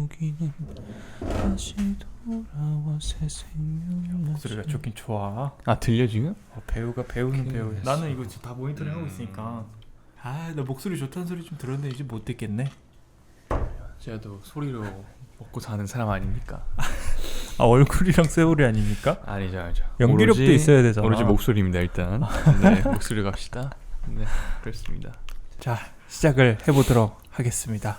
여기는 다시 돌아와 새 생명을 목소리가 좋긴 좋아. 아 들려 지금? 배우가 배우는 배우. 됐어. 나는 이거 지금 다 모니터링 하고 있으니까. 아, 나 목소리 좋다는 소리 좀 들었는데 이제 못 듣겠네. 제가 또 소리로 먹고 사는 사람 아닙니까? 아, 얼굴이랑 세월이 아닙니까? 아니죠 아니죠. 연기력도 오로지, 있어야 되잖아. 오로지 목소리입니다 일단. 네 목소리로 갑시다. 네 그렇습니다. 자, 시작을 해보도록 하겠습니다.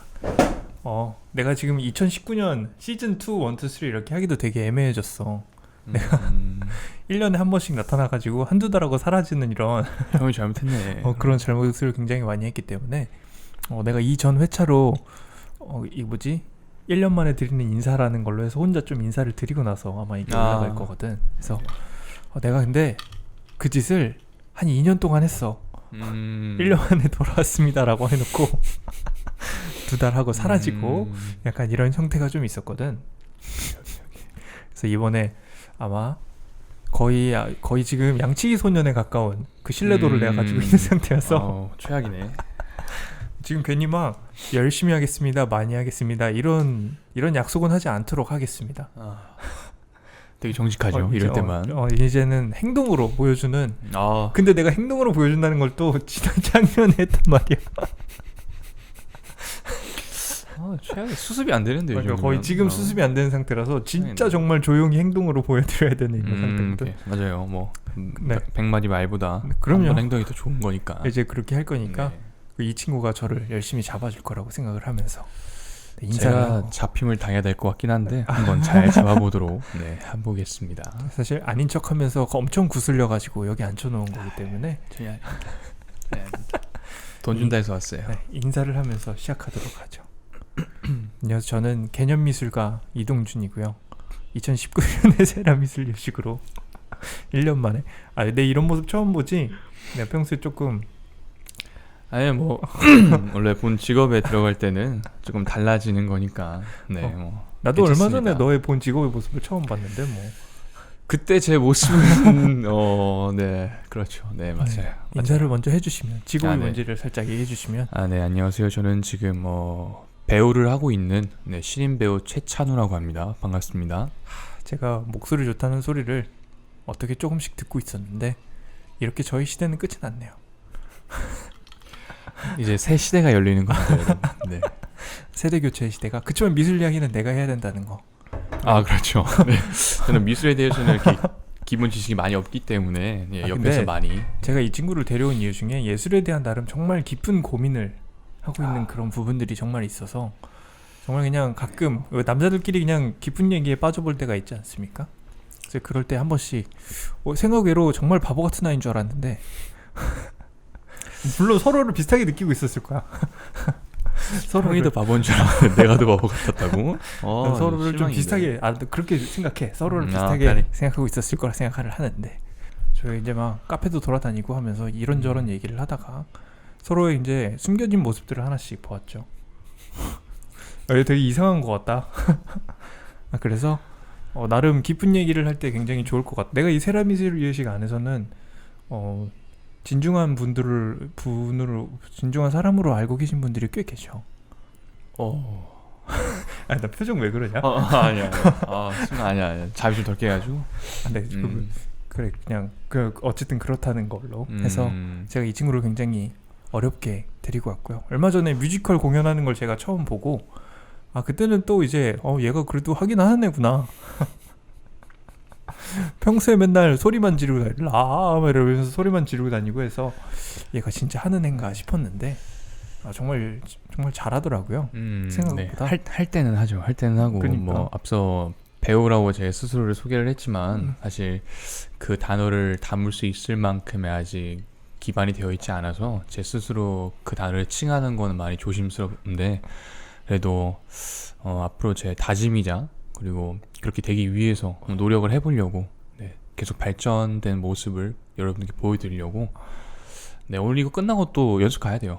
내가 지금 2019년 시즌 2, 1, 2, 3 이렇게 하기도 되게 애매해졌어. 내가 1년에 한 번씩 나타나가지고 한두 달하고 사라지는 이런 형이 잘못했네. 그런 잘못을 굉장히 많이 했기 때문에 내가 이전 회차로 이 뭐지? 1년 만에 드리는 인사라는 걸로 해서 혼자 좀 인사를 드리고 나서 아마 이게 올라갈 거거든. 그래서 내가 근데 그 짓을 한 2년 동안 했어. 1년 만에 돌아왔습니다라고 해놓고 2달 하고 사라지고 약간 이런 형태가 좀 있었거든. 그래서 이번에 아마 거의 지금 양치기 소년에 가까운 그 신뢰도를 내가 가지고 있는 상태여서 최악이네. 지금 괜히 막 열심히 하겠습니다, 많이 하겠습니다 이런 약속은 하지 않도록 하겠습니다. 되게 정직하죠. 이럴 때만. 이제는 행동으로 보여주는. 아 근데 내가 행동으로 보여준다는 걸 또 지난 작년에 했단 말이야. 최악의 수습이 안 되는데 그러니까 거의 지금 수습이 안 되는 상태라서 진짜 정말 조용히 행동으로 보여드려야 되는 이런 상태거든. 맞아요. 뭐 네. 100마디 말보다 그럼요. 한 번 행동이 더 좋은 거니까. 이제 그렇게 할 거니까 네. 이 친구가 저를 열심히 잡아줄 거라고 생각을 하면서 제가 잡힘을 당해야 될 것 같긴 한데 한번 잘 잡아보도록 해보겠습니다. 사실 아닌 척하면서 엄청 구슬려가지고 여기 앉혀놓은 거기 때문에 돈 준다 해서 왔어요. 네, 인사를 하면서 시작하도록 하죠. 안녕하세요. 저는 개념미술가 이동준이고요. 2019년에 세라미술 요식으로 1년 만에 내 이런 모습 처음 보지? 내가 평소에 조금 아니 뭐 원래 본 직업에 들어갈 때는 조금 달라지는 거니까. 나도 괜찮습니다. 얼마 전에 너의 본 직업의 모습을 처음 봤는데 뭐 그때 제 모습은 네 그렇죠. 네 맞아요. 인사를 먼저 해주시면 직업이 네. 뭔지를 살짝 얘기해주시면. 네 안녕하세요. 저는 지금 배우를 하고 있는 신인 배우 최찬우라고 합니다. 반갑습니다. 제가 목소리 좋다는 소리를 어떻게 조금씩 듣고 있었는데 이렇게 저희 시대는 끝이 났네요. 이제 새 시대가 열리는 겁니다, 여러분. 네. 세대 교체의 시대가. 그치만 미술 이야기는 내가 해야 된다는 거. 그렇죠. 네. 저는 미술에 대해서는 이렇게 기본 지식이 많이 없기 때문에 옆에서 많이. 제가 이 친구를 데려온 이유 중에 예술에 대한 나름 정말 깊은 고민을 하고 있는 그런 부분들이 정말 있어서 정말 그냥 가끔 남자들끼리 그냥 깊은 얘기에 빠져볼 때가 있지 않습니까? 그래서 그럴 때 한 번씩 생각 외로 정말 바보 같은 아이인 줄 알았는데 물론 서로를 비슷하게 느끼고 있었을 거야. 형이 더 바보인 줄 알았는데 내가 더 바보 같았다고? 서로를 좀 비슷하게 그렇게 생각해. 서로를 비슷하게 생각하고 있었을 거라 생각을 하는데 저희 이제 막 카페도 돌아다니고 하면서 이런저런 얘기를 하다가 서로의 이제 숨겨진 모습들을 하나씩 보았죠. 되게 이상한 것 같다. 그래서 나름 깊은 얘기를 할 때 굉장히 좋을 것 같다. 내가 이 세라미술 예식 안에서는 진중한 진중한 사람으로 알고 계신 분들이 꽤 계셔. 나 표정 왜 그러냐? 아니야. 순간 아니야. 잠이 좀 덜 깨가지고. 네, 그래 그냥 어쨌든 그렇다는 걸로 해서 제가 이 친구를 굉장히 어렵게 데리고 왔고요. 얼마 전에 뮤지컬 공연하는 걸 제가 처음 보고 그때는 또 이제 얘가 그래도 하긴 하는 애구나. 평소에 맨날 소리만 지르고 다니고 이러면서 소리만 지르고 다니고 해서 얘가 진짜 하는 애인가 싶었는데 정말 잘하더라고요. 생각보다. 네. 할 때는 하죠. 할 때는 하고 그러니까. 앞서 배우라고 제 스스로를 소개를 했지만 사실 그 단어를 담을 수 있을 만큼의 아직 기반이 되어 있지 않아서 제 스스로 그 단어를 칭하는 거는 많이 조심스러운데 그래도 앞으로 제 다짐이자 그리고 그렇게 되기 위해서 노력을 해보려고 계속 발전된 모습을 여러분께 보여드리려고 오늘 이거 끝나고 또 연습 가야 돼요.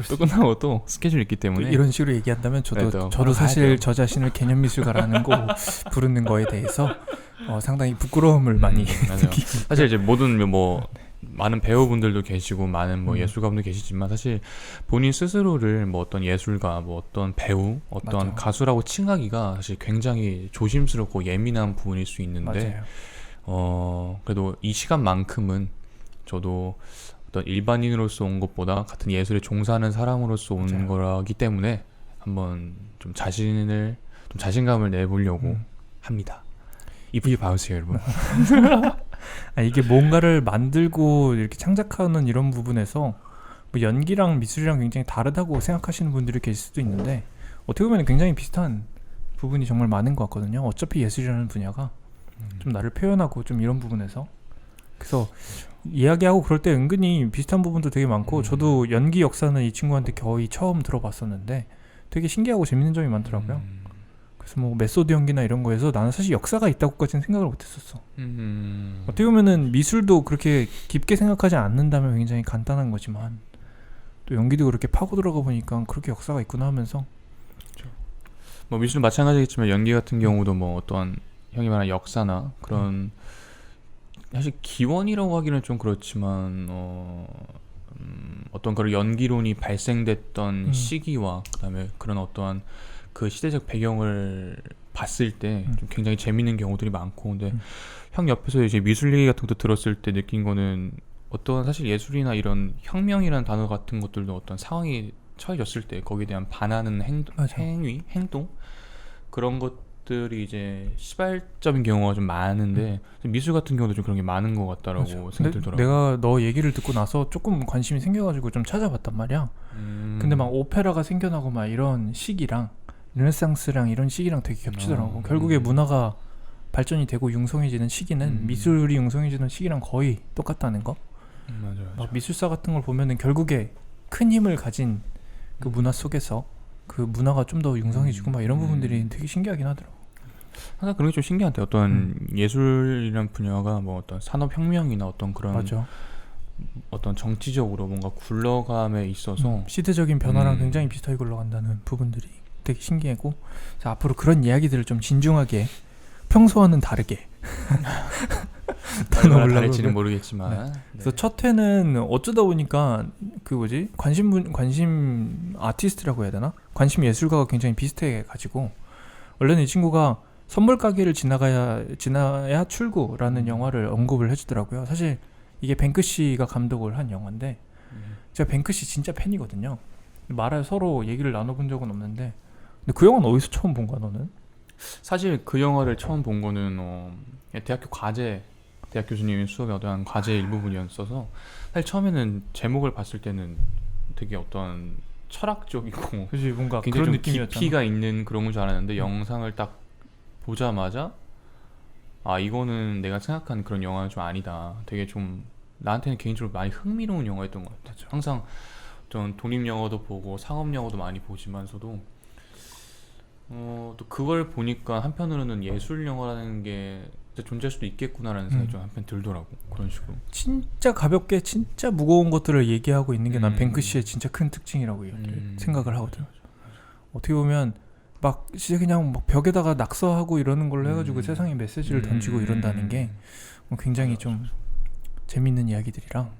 또 끝나고 또 스케줄 있기 때문에 이런 식으로 얘기한다면 저도 사실 저 자신을 개념미술가라는 거 부르는 거에 대해서 상당히 부끄러움을 많이 느끼고 사실 이제 모든 많은 배우분들도 계시고 많은 뭐 음. 예술가분도 계시지만 사실 본인 스스로를 뭐 어떤 예술가, 뭐 어떤 배우, 어떤 맞아. 가수라고 칭하기가 사실 굉장히 조심스럽고 예민한 부분일 수 있는데 맞아요. 그래도 이 시간만큼은 저도 어떤 일반인으로서 온 것보다 같은 예술에 종사하는 사람으로서 온 맞아요. 거라기 때문에 한번 좀 자신감을 내보려고 음. 합니다. 이쁘게 봐주세요, 여러분. 이게 뭔가를 만들고 이렇게 창작하는 이런 부분에서 뭐 연기랑 미술이랑 굉장히 다르다고 생각하시는 분들이 계실 수도 있는데 어떻게 보면 굉장히 비슷한 부분이 정말 많은 것 같거든요. 어차피 예술이라는 분야가 좀 나를 표현하고 좀 이런 부분에서 그래서 이야기하고 그럴 때 은근히 비슷한 부분도 되게 많고 저도 연기 역사는 이 친구한테 거의 처음 들어봤었는데 되게 신기하고 재밌는 점이 많더라고요. 그래서 뭐 메소드 연기나 이런 거에서 나는 사실 역사가 있다고까지는 생각을 못했었어. 어떻게 보면은 미술도 그렇게 깊게 생각하지 않는다면 굉장히 간단한 거지만 또 연기도 그렇게 파고 들어가 보니까 그렇게 역사가 있구나 하면서 뭐 미술은 마찬가지겠지만 연기 같은 경우도 뭐 어떠한 형이 말한 역사나 그런 사실 기원이라고 하기는 좀 그렇지만 어떤 그런 연기론이 발생됐던 시기와 그다음에 그런 어떠한 그 시대적 배경을 봤을 때 좀 굉장히 재밌는 경우들이 많고 근데 형 옆에서 이제 미술 얘기 같은 것도 들었을 때 느낀 거는 어떠한 사실 예술이나 이런 혁명이라는 단어 같은 것들도 어떤 상황이 처해졌을 때 거기에 대한 반하는 맞아. 행동 그런 것들이 이제 시발점인 경우가 좀 많은데 미술 같은 경우도 좀 그런 게 많은 것 같다라고 생각이 근데 들더라고. 내가 너 얘기를 듣고 나서 조금 관심이 생겨가지고 좀 찾아봤단 말이야. 근데 막 오페라가 생겨나고 막 이런 시기랑 르네상스랑 이런 시기랑 되게 겹치더라고. 결국에 문화가 발전이 되고 융성해지는 시기는 미술이 융성해지는 시기랑 거의 똑같다는 거. 맞아. 막 미술사 같은 걸 보면은 결국에 큰 힘을 가진 그 문화 속에서 그 문화가 좀 더 융성해지고 막 이런 부분들이 되게 신기하긴 하더라고. 항상 그런 게 좀 신기한데 어떤 예술이란 분야가 뭐 어떤 산업혁명이나 어떤 그런 맞아. 어떤 정치적으로 뭔가 굴러감에 있어서 시대적인 변화랑 굉장히 비슷하게 굴러간다는 부분들이 되게 신기하고 자, 앞으로 그런 이야기들을 좀 진중하게 평소와는 다르게 얼마나 다를지는 모르겠지만 그래서 첫 회는 어쩌다 보니까 그 뭐지 관심 아티스트라고 해야 되나 관심 예술가가 굉장히 비슷해 가지고 원래는 이 친구가 선물 가게를 지나야 출구라는 영화를 언급을 해주더라고요. 사실 이게 뱅크시가 감독을 한 영화인데 제가 뱅크시 진짜 팬이거든요. 말을 서로 얘기를 나눠본 적은 없는데 근데 그 영화는 어디서 처음 본 거야 너는? 사실 그 영화를 처음 본 거는 대학교 교수님이 수업의 어떠한 과제의 일부분이었어서 사실 처음에는 제목을 봤을 때는 되게 어떤 철학적이고 그지 뭔가 굉장히 그런 좀 느낌이었잖아. 깊이가 있는 그런 건 줄 알았는데 영상을 딱 보자마자 아 이거는 내가 생각한 그런 영화는 좀 아니다. 되게 좀 나한테는 개인적으로 많이 흥미로운 영화였던 것 같아요. 항상 전 독립 영화도 보고 상업 영화도 많이 보지만서도 또 그걸 보니까 한편으로는 예술 영화라는 게 진짜 존재할 수도 있겠구나라는 생각이 좀 한편 들더라고. 그런 식으로 진짜 가볍게 진짜 무거운 것들을 얘기하고 있는 게 난 뱅크시의 진짜 큰 특징이라고 생각을 하거든. 어떻게 보면 막 진짜 그냥 막 벽에다가 낙서하고 이러는 걸로 해가지고 세상에 메시지를 던지고 이런다는 게 굉장히 좀 재밌는 이야기들이랑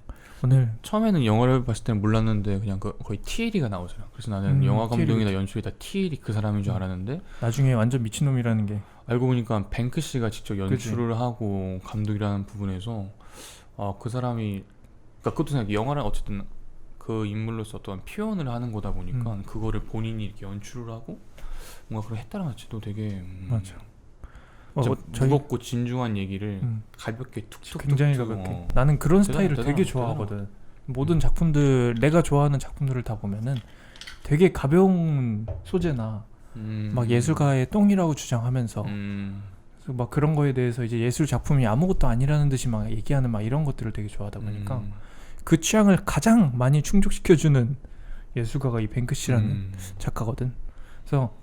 오늘 처음에는 영화를 봤을 때는 몰랐는데 그냥 거의 TL이가 나오잖아. 그래서 나는 영화 감독이나 연출이 다 TL이 그 사람인 줄 알았는데 나중에 완전 미친놈이라는 게 알고 보니까 뱅크 씨가 직접 연출을 하고 감독이라는 부분에서 그 사람이 그러니까 그것도 생각해. 영화는 어쨌든 그 인물로서 어떤 표현을 하는 거다 보니까 그거를 본인이 이렇게 연출을 하고 뭔가 그걸 했다는 자체도 되게 맞아. 무겁고 진중한 얘기를 가볍게 툭툭 굉장히 가볍게 나는 그런 스타일을 되게 좋아하거든. 모든 작품들 내가 좋아하는 작품들을 다 보면은 되게 가벼운 소재나 막 예술가의 똥이라고 주장하면서 그래서 막 그런 거에 대해서 이제 예술 작품이 아무것도 아니라는 듯이 막 얘기하는 막 이런 것들을 되게 좋아하다 보니까 그 취향을 가장 많이 충족시켜주는 예술가가 이 뱅크시라는 작가거든. 그래서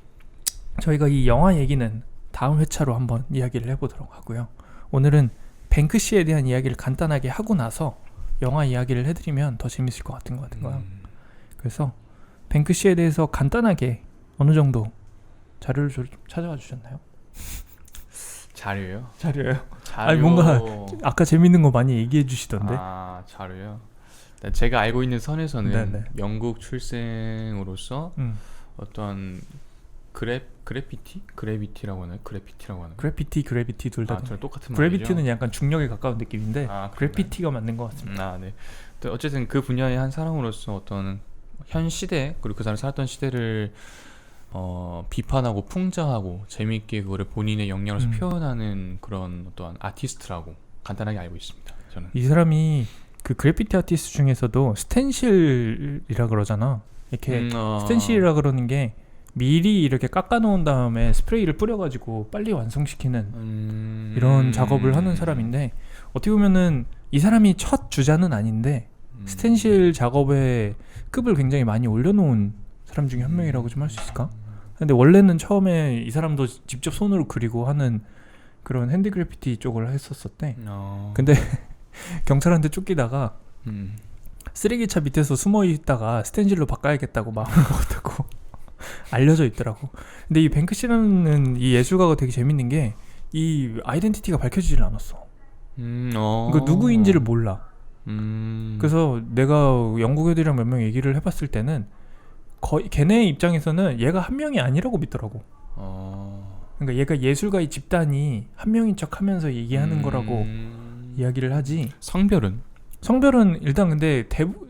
저희가 이 영화 얘기는 다음 회차로 한번 이야기를 해보도록 하고요. 오늘은 뱅크시에 대한 이야기를 간단하게 하고 나서 영화 이야기를 해드리면 더 재밌을 것 같은 거야. 그래서 뱅크시에 대해서 간단하게 어느 정도 자료를 좀 찾아와 주셨나요? 자료요? 자료요? 아니, 뭔가 아까 재밌는 거 많이 얘기해 주시던데. 아, 자료요. 일단 제가 알고 있는 선에서는 네네. 영국 출생으로서 음. 어떤 그래비티라고 하나요? 그래피티라고 하나요? 그래피티 둘 다. 저랑 똑같은 그래비티는 말이죠? 약간 중력에 가까운 느낌인데 그런가요? 그래피티가 맞는 것 같습니다. 네. 또 어쨌든 그 분야의 한 사람으로서 어떤 현 시대 그리고 그 사람 살았던 시대를 비판하고 풍자하고 재미있게 그거를 본인의 역량으로서 표현하는 그런 어떤 아티스트라고 간단하게 알고 있습니다. 저는. 이 사람이 그 그래피티 아티스트 중에서도 스텐실이라 그러잖아. 이렇게 스텐실이라 그러는 게 미리 이렇게 깎아 놓은 다음에 스프레이를 뿌려가지고 빨리 완성시키는 이런 작업을 하는 사람인데, 어떻게 보면은 이 사람이 첫 주자는 아닌데 스텐실 작업의 급을 굉장히 많이 올려놓은 사람 중에 한 명이라고 좀 할 수 있을까? 근데 원래는 처음에 이 사람도 직접 손으로 그리고 하는 그런 핸드 그래피티 쪽을 했었었대. 근데 경찰한테 쫓기다가 쓰레기차 밑에서 숨어 있다가 스텐실로 바꿔야겠다고 마음을 먹었다고 알려져 있더라고. 근데 이 뱅크시라는 이 예술가가 되게 재밌는 게 이 아이덴티티가 밝혀지질 않았어. 그 누구인지를 몰라. 그래서 내가 영국 애들이랑 몇 명 얘기를 해봤을 때는 거의 걔네 입장에서는 얘가 한 명이 아니라고 믿더라고. 그러니까 얘가 예술가의 집단이 한 명인 척하면서 얘기하는 거라고 이야기를 하지. 성별은 일단 근데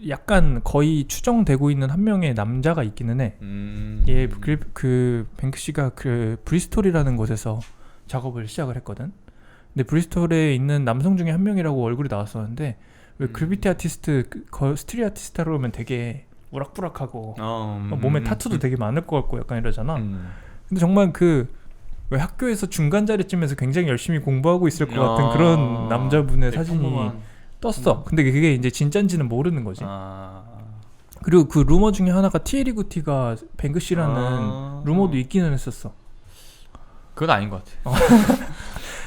약간 거의 추정되고 있는 한 명의 남자가 있기는 해. 얘 그 뱅크시가 그 브리스톨이라는 곳에서 작업을 시작을 했거든. 근데 브리스톨에 있는 남성 중에 한 명이라고 얼굴이 나왔었는데, 왜 그래피티 아티스트, 스트리 아티스트 하러 오면 되게 우락부락하고 몸에 타투도 되게 많을 것 같고 약간 이러잖아. 근데 정말 왜 학교에서 중간 자리쯤에서 굉장히 열심히 공부하고 있을 것 같은 그런 남자분의 사진이 떴어. 근데 그게 이제 진짠지는 모르는 거지. 그리고 그 루머 중에 하나가 티에리 구티가 뱅크시라는 루머도 있기는 했었어. 그건 아닌 것 같아.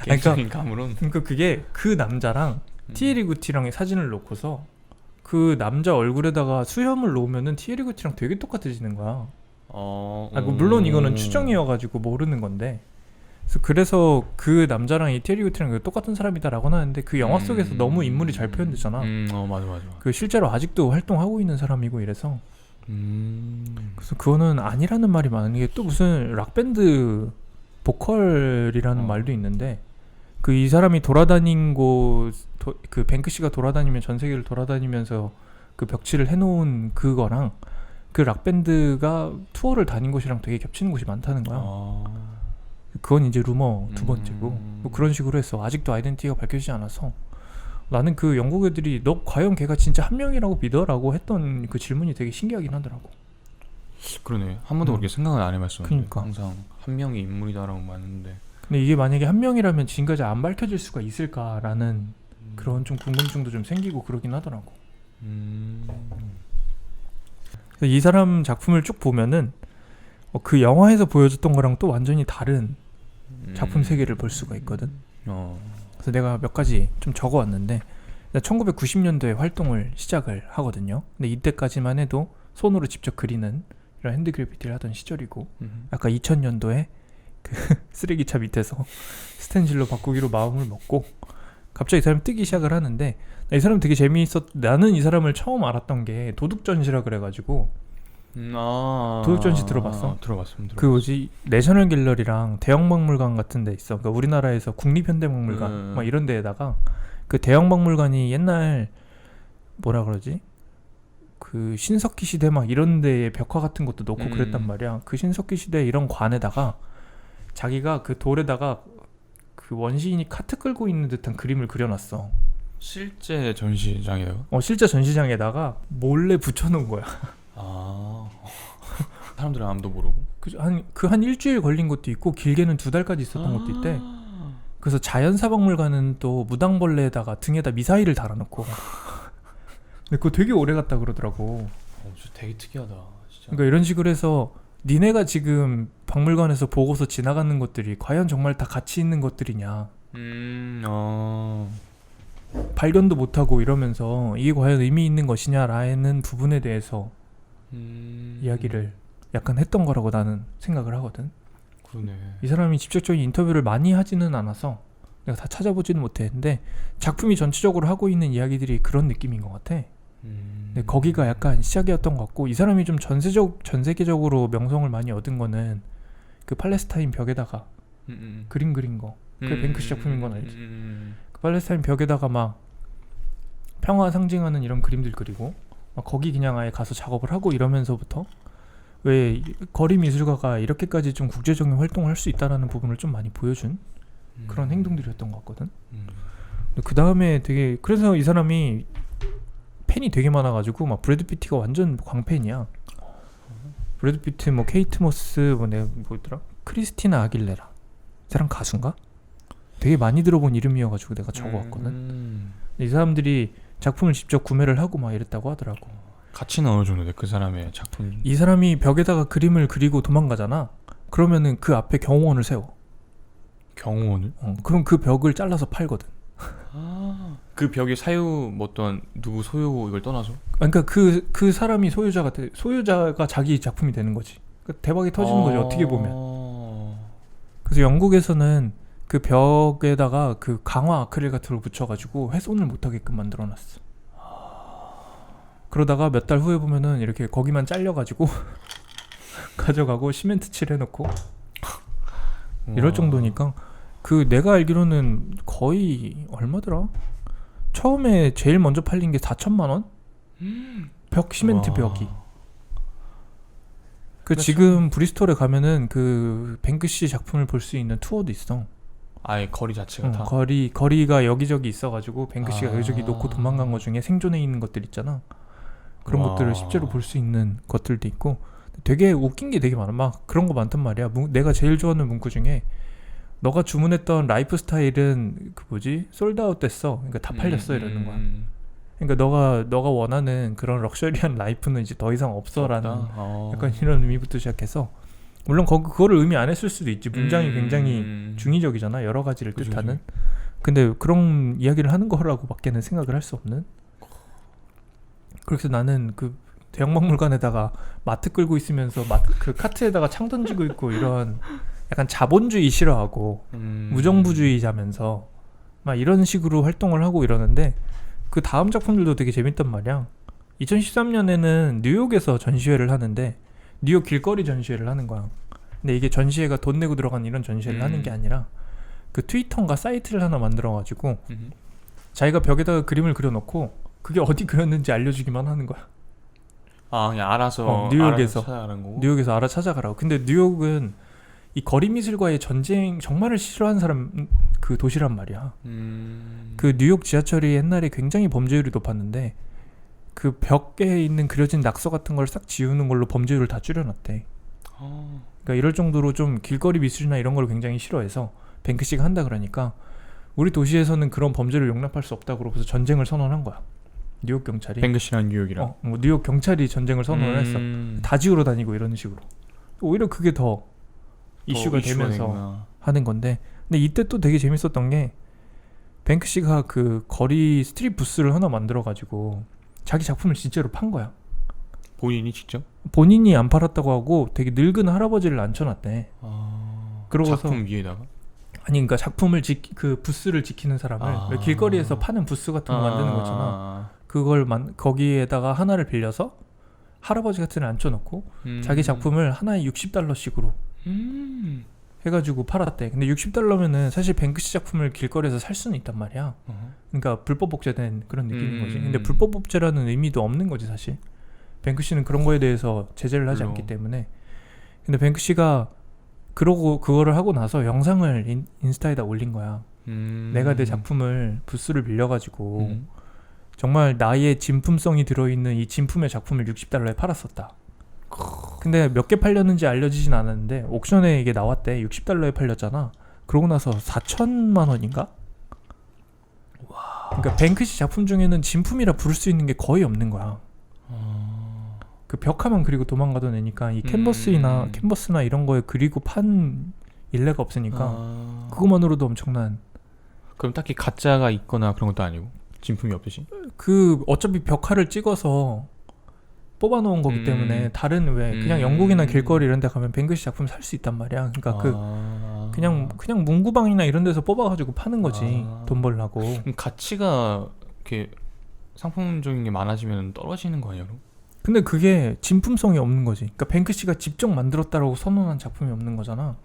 개인적인 감으로는. 그러니까 그게 그 남자랑 티에리 구티랑의 사진을 놓고서 그 남자 얼굴에다가 수염을 놓으면은 티에리 구티랑 되게 똑같아지는 거야. 물론 이거는 추정이어가지고 모르는 건데. 그래서 그 남자랑 이 티에리 구티랑 똑같은 사람이다라고 하는데, 그 영화 속에서 너무 인물이 잘 표현되잖아. 맞아. 그 실제로 아직도 활동하고 있는 사람이고 이래서. 그래서 그거는 아니라는 말이 많은 게, 또 무슨 락밴드 보컬이라는 말도 있는데, 그 이 사람이 돌아다닌 그 뱅크시가 돌아다니면 전 세계를 돌아다니면서 그 벽치를 해놓은 그거랑 그 락밴드가 투어를 다닌 곳이랑 되게 겹치는 곳이 많다는 거야. 그건 이제 루머 두 번째고, 뭐 그런 식으로 해서 아직도 아이덴티티가 밝혀지지 않아서, 나는 그 영국 애들이 너 과연 걔가 진짜 한 명이라고 믿어라고 했던 그 질문이 되게 신기하긴 하더라고. 그러네. 한 번도 그렇게 생각을 안 해봤었는데. 그러니까. 항상 한 명의 인물이다라고 많은데. 근데 이게 만약에 한 명이라면 지금까지 안 밝혀질 수가 있을까라는 그런 좀 궁금증도 좀 생기고 그러긴 하더라고. 이 사람 작품을 쭉 보면은 그 영화에서 보여줬던 거랑 또 완전히 다른 작품 세계를 볼 수가 있거든. 그래서 내가 몇 가지 좀 적어왔는데, 1990년도에 활동을 시작을 하거든요. 근데 이때까지만 해도 손으로 직접 그리는 이런 핸드 그래피티를 하던 시절이고, 아까 2000년도에 그 쓰레기차 밑에서 스텐실로 바꾸기로 마음을 먹고 갑자기 이 사람이 뜨기 시작을 하는데, 이 사람 되게 나는 이 사람을 처음 알았던 게 도둑전시라 그래가지고. 도둑전시 들어봤어? 들어봤습니다. 그 뭐지, 내셔널 갤러리랑 대형박물관 같은 데 있어. 그러니까 우리나라에서 국립현대박물관 막 이런 데에다가 그 대형박물관이 옛날 뭐라 그러지, 그 신석기 시대 막 이런 데에 벽화 같은 것도 놓고 그랬단 말이야. 그 신석기 시대 이런 관에다가 자기가 그 돌에다가 그 원시인이 카트 끌고 있는 듯한 그림을 그려놨어. 실제 전시장이에요? 실제 전시장에다가 몰래 붙여놓은 거야. 사람들은 아무도 모르고? 한 일주일 걸린 것도 있고, 길게는 2달까지 있었던 것도 있대. 그래서 자연사박물관은 또 무당벌레에다가 등에다 미사일을 달아놓고. 근데 그거 되게 오래 갔다 그러더라고. 진짜 되게 특이하다, 진짜. 그러니까 이런 식으로 해서 니네가 지금 박물관에서 보고서 지나가는 것들이 과연 정말 다 가치 있는 것들이냐, 발견도 못하고 이러면서 이게 과연 의미 있는 것이냐라는 부분에 대해서 이야기를 약간 했던 거라고 나는 생각을 하거든. 그러네. 이 사람이 직접적인 인터뷰를 많이 하지는 않아서 내가 다 찾아보지는 못했는데 작품이 전체적으로 하고 있는 이야기들이 그런 느낌인 것 같아. 근데 거기가 약간 시작이었던 것 같고 이 사람이 좀 전 세계적으로 명성을 많이 얻은 거는 그 팔레스타인 벽에다가 그림 그린 거. 그게 뱅크시 작품인 건 알지. 그 팔레스타인 벽에다가 막 평화 상징하는 이런 그림들 그리고 막 거기 그냥 아예 가서 작업을 하고 이러면서부터 왜 거리 미술가가 이렇게까지 좀 국제적인 활동을 할 수 있다라는 부분을 좀 많이 보여준 그런 행동들이었던 것 같거든. 그 다음에 되게 그래서 이 사람이 팬이 되게 많아가지고 막 브래드 피트가 완전 광팬이야. 브래드 피트 뭐 케이트 모스 뭐 내가 뭐였더라? 크리스티나 아길레라. 이 사람 가수인가? 되게 많이 들어본 이름이어가지고 내가 적어왔거든. 이 사람들이 작품을 직접 구매를 하고 막 이랬다고 하더라고. 가치는 어느 정도 돼? 그 사람의 작품. 이 사람이 벽에다가 그림을 그리고 도망가잖아. 그러면은 그 앞에 경호원을 세워. 경호원을? 그럼 그 벽을 잘라서 팔거든. 그 벽의 사유 뭐 어떤 누구 소유 이걸 떠나서? 그러니까 그 사람이 소유자가 자기 작품이 되는 거지. 그러니까 대박이 터지는 거지 어떻게 보면. 그래서 영국에서는 그 벽에다가 그 강화 아크릴 같은 걸 붙여가지고 훼손을 못하게끔 만들어놨어. 그러다가 몇 달 후에 보면은 이렇게 거기만 잘려가지고 가져가고 시멘트 칠해놓고 이럴 정도니까. 그 내가 알기로는 거의 얼마더라? 처음에 제일 먼저 팔린 게 4천만 원? 벽 시멘트 벽이. 그 지금 브리스톨에 가면은 그 뱅크시 작품을 볼 수 있는 투어도 있어. 아예 거리 자체가 다. 거리가 여기저기 있어가지고 뱅크시가 여기저기 놓고 도망간 것 중에 생존해 있는 것들 있잖아. 그런 것들을 실제로 볼 수 있는 것들도 있고 되게 웃긴 게 되게 많아. 막 그런 거 많단 말이야. 내가 제일 좋아하는 문구 중에 너가 주문했던 라이프 스타일은 그 뭐지? 솔드아웃 됐어. 그러니까 다 팔렸어 이러는 거야. 그러니까 너가 원하는 그런 럭셔리한 라이프는 이제 더 이상 없어라는 약간 이런 의미부터 시작해서 물론 그거를 의미 안 했을 수도 있지. 문장이 굉장히 중의적이잖아. 여러 가지를 뜻하는. 근데 그런 이야기를 하는 거라고 밖에는 생각을 할 수 없는. 그래서 나는 그 대형박물관에다가 마트 끌고 있으면서 그 카트에다가 창 던지고 있고 이런 약간 자본주의 싫어하고 무정부주의자면서 막 이런 식으로 활동을 하고 이러는데 그 다음 작품들도 되게 재밌단 말이야. 2013년에는 뉴욕에서 전시회를 하는데 뉴욕 길거리 전시회를 하는 거야. 근데 이게 전시회가 돈 내고 들어간 이런 전시회를 하는 게 아니라 그 트위터인가 사이트를 하나 만들어가지고 자기가 벽에다가 그림을 그려놓고 그게 어디 그렸는지 알려주기만 하는 거야. 그냥 알아서 뉴욕에서 찾아가는 거고. 뉴욕에서 알아 찾아가라고. 근데 뉴욕은 이 거리 미술과의 전쟁 정말을 싫어하는 사람 그 도시란 말이야. 그 뉴욕 지하철이 옛날에 굉장히 범죄율이 높았는데 그 벽에 있는 그려진 낙서 같은 걸 싹 지우는 걸로 범죄율을 다 줄여놨대. 그러니까 이럴 정도로 좀 길거리 미술이나 이런 걸 굉장히 싫어해서 뱅크시가 한다 그러니까 우리 도시에서는 그런 범죄를 용납할 수 없다고 그러고서 전쟁을 선언한 거야. 뉴욕 경찰이. 뱅크시랑 뉴욕이랑. 뭐 뉴욕 경찰이 전쟁을 선언을 했어. 다 지우러 다니고 이런 식으로. 오히려 그게 더 이슈가 되면서 하는 건데. 근데 이때 또 되게 재밌었던 게 뱅크시가 그 거리 스트릿 부스를 하나 만들어가지고 자기 작품을 진짜로 판 거야. 본인이 직접? 본인이 안 팔았다고 하고 되게 늙은 할아버지를 앉혀놨대. 그러고서 작품 위에다가? 아니 그러니까 작품을 그 부스를 지키는 사람을 왜 길거리에서 파는 부스 같은 거 만드는 거잖아. 그걸 거기에다가 하나를 빌려서 할아버지 같은 애 앉혀놓고 자기 작품을 하나에 $60씩으로 해가지고 팔았대. 근데 $60면은 사실 뱅크시 작품을 길거리에서 살 수는 있단 말이야. 그러니까 불법 복제된 그런 느낌인 거지. 근데 불법 복제라는 의미도 없는 거지 사실. 뱅크시는 그런 거에 대해서 제재를 하지 않기 때문에. 근데 뱅크시가 그러고 그거를 하고 나서 영상을 인스타에다 올린 거야. 내가 내 작품을 부스를 빌려가지고 정말 나의 진품성이 들어있는 이 진품의 작품을 $60에 팔았었다. 근데 몇 개 팔렸는지 알려지진 않았는데 옥션에 이게 나왔대. $60에 팔렸잖아. 그러고 나서 4천만 원인가? 그러니까 뱅크시 작품 중에는 진품이라 부를 수 있는 게 거의 없는 거야. 그 벽화만 그리고 도망가던 애니까 이 캔버스나 이런 거에 그리고 판 일례가 없으니까 그것만으로도 엄청난. 그럼 딱히 가짜가 있거나 그런 것도 아니고 진품이 없듯이? 그 어차피 벽화를 찍어서 뽑아놓은 거기 때문에 다른 왜 그냥 영국이나 길거리 이런 데 가면 뱅크시 작품 살 수 있단 말이야. 그러니까 그 그냥 문구방이나 이런 데서 뽑아가지고 파는 거지. 돈 벌라고. 그럼 가치가 이렇게 상품적인 게 많아지면 떨어지는 거 아니야? 그럼? 근데 그게 진품성이 없는 거지. 그러니까 뱅크시가 직접 만들었다라고 선언한 작품이 없는 거잖아.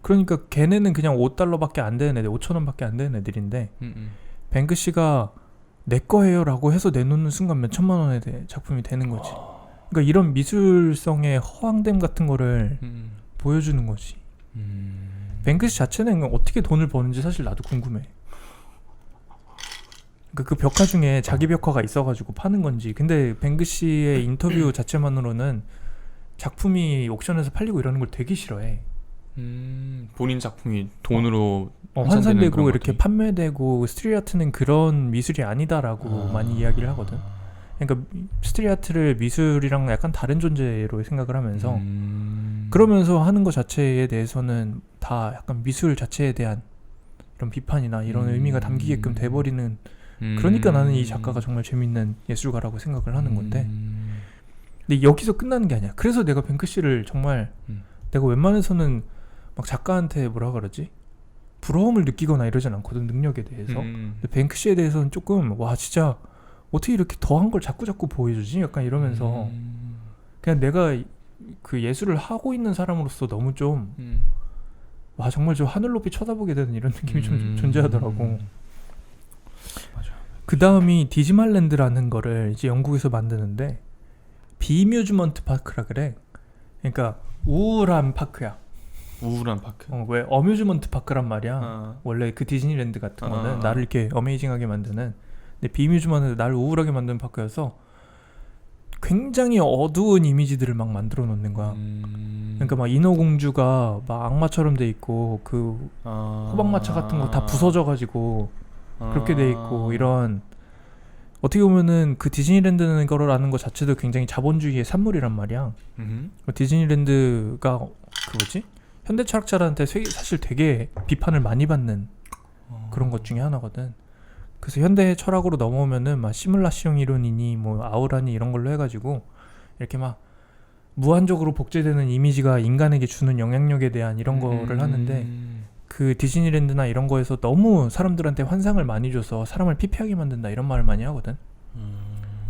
그러니까 걔네는 그냥 $5밖에 안 되는 애들, 5,000원밖에 안 되는 애들인데 뱅크시가 내 거예요라고 해서 내놓는 순간 몇 천만 원의 작품이 되는 거지. 그러니까 이런 미술성의 허황됨 같은 거를 보여주는 거지. 뱅크시 자체는 어떻게 돈을 버는지 사실 나도 궁금해. 그러니까 그 벽화 중에 자기 벽화가 있어가지고 파는 건지. 근데 뱅크시의 인터뷰 자체만으로는 작품이 옥션에서 팔리고 이러는 걸 되게 싫어해. 본인 작품이 돈으로 환산되고 이렇게 판매되고 스트릿 아트는 그런 미술이 아니다라고 많이 이야기를 하거든. 그러니까 스트릿 아트를 미술이랑 약간 다른 존재로 생각을 하면서 그러면서 하는 것 자체에 대해서는 다 약간 미술 자체에 대한 이런 비판이나 이런 의미가 담기게끔 돼버리는. 그러니까 나는 이 작가가 정말 재밌는 예술가라고 생각을 하는 건데 근데 여기서 끝나는 게 아니야. 그래서 내가 뱅크시를 정말 내가 웬만해서는 막 작가한테 뭐라 그러지? 부러움을 느끼거나 이러진 않거든, 능력에 대해서. 근데 뱅크시에 대해서는 조금 와 진짜 어떻게 이렇게 더한 걸 자꾸 보여주지? 약간 이러면서 그냥 내가 그 예술을 하고 있는 사람으로서 너무 좀 와 정말 저 하늘 높이 쳐다보게 되는 이런 느낌이 좀 존재하더라고. 맞아. 그 다음이 디즈말랜드라는 거를 이제 영국에서 만드는데 비뮤즈먼트 파크라 그래. 그러니까 우울한 파크야. 우울한 파크? 왜 어뮤즈먼트 파크란 말이야. 원래 그 디즈니랜드 같은 거는 나를 이렇게 어메이징하게 만드는. 근데 비뮤즈먼트 나를 우울하게 만드는 파크여서 굉장히 어두운 이미지들을 막 만들어 놓는 거야. 그러니까 막 인어공주가 막 악마처럼 돼 있고 그 호박마차 같은 거 다 부서져 가지고 그렇게 돼 있고 이런 어떻게 보면은 그 디즈니랜드는 거라는 것 자체도 굉장히 자본주의의 산물이란 말이야. 디즈니랜드가 그 뭐지? 현대 철학자들한테 사실 되게 비판을 많이 받는 그런 것 중에 하나거든. 그래서 현대 철학으로 넘어오면은 막 시뮬라시옹 이론이니 뭐 아우라니 이런 걸로 해가지고 이렇게 막 무한적으로 복제되는 이미지가 인간에게 주는 영향력에 대한 이런 거를 하는데 그 디즈니랜드나 이런 거에서 너무 사람들한테 환상을 많이 줘서 사람을 피폐하게 만든다 이런 말을 많이 하거든.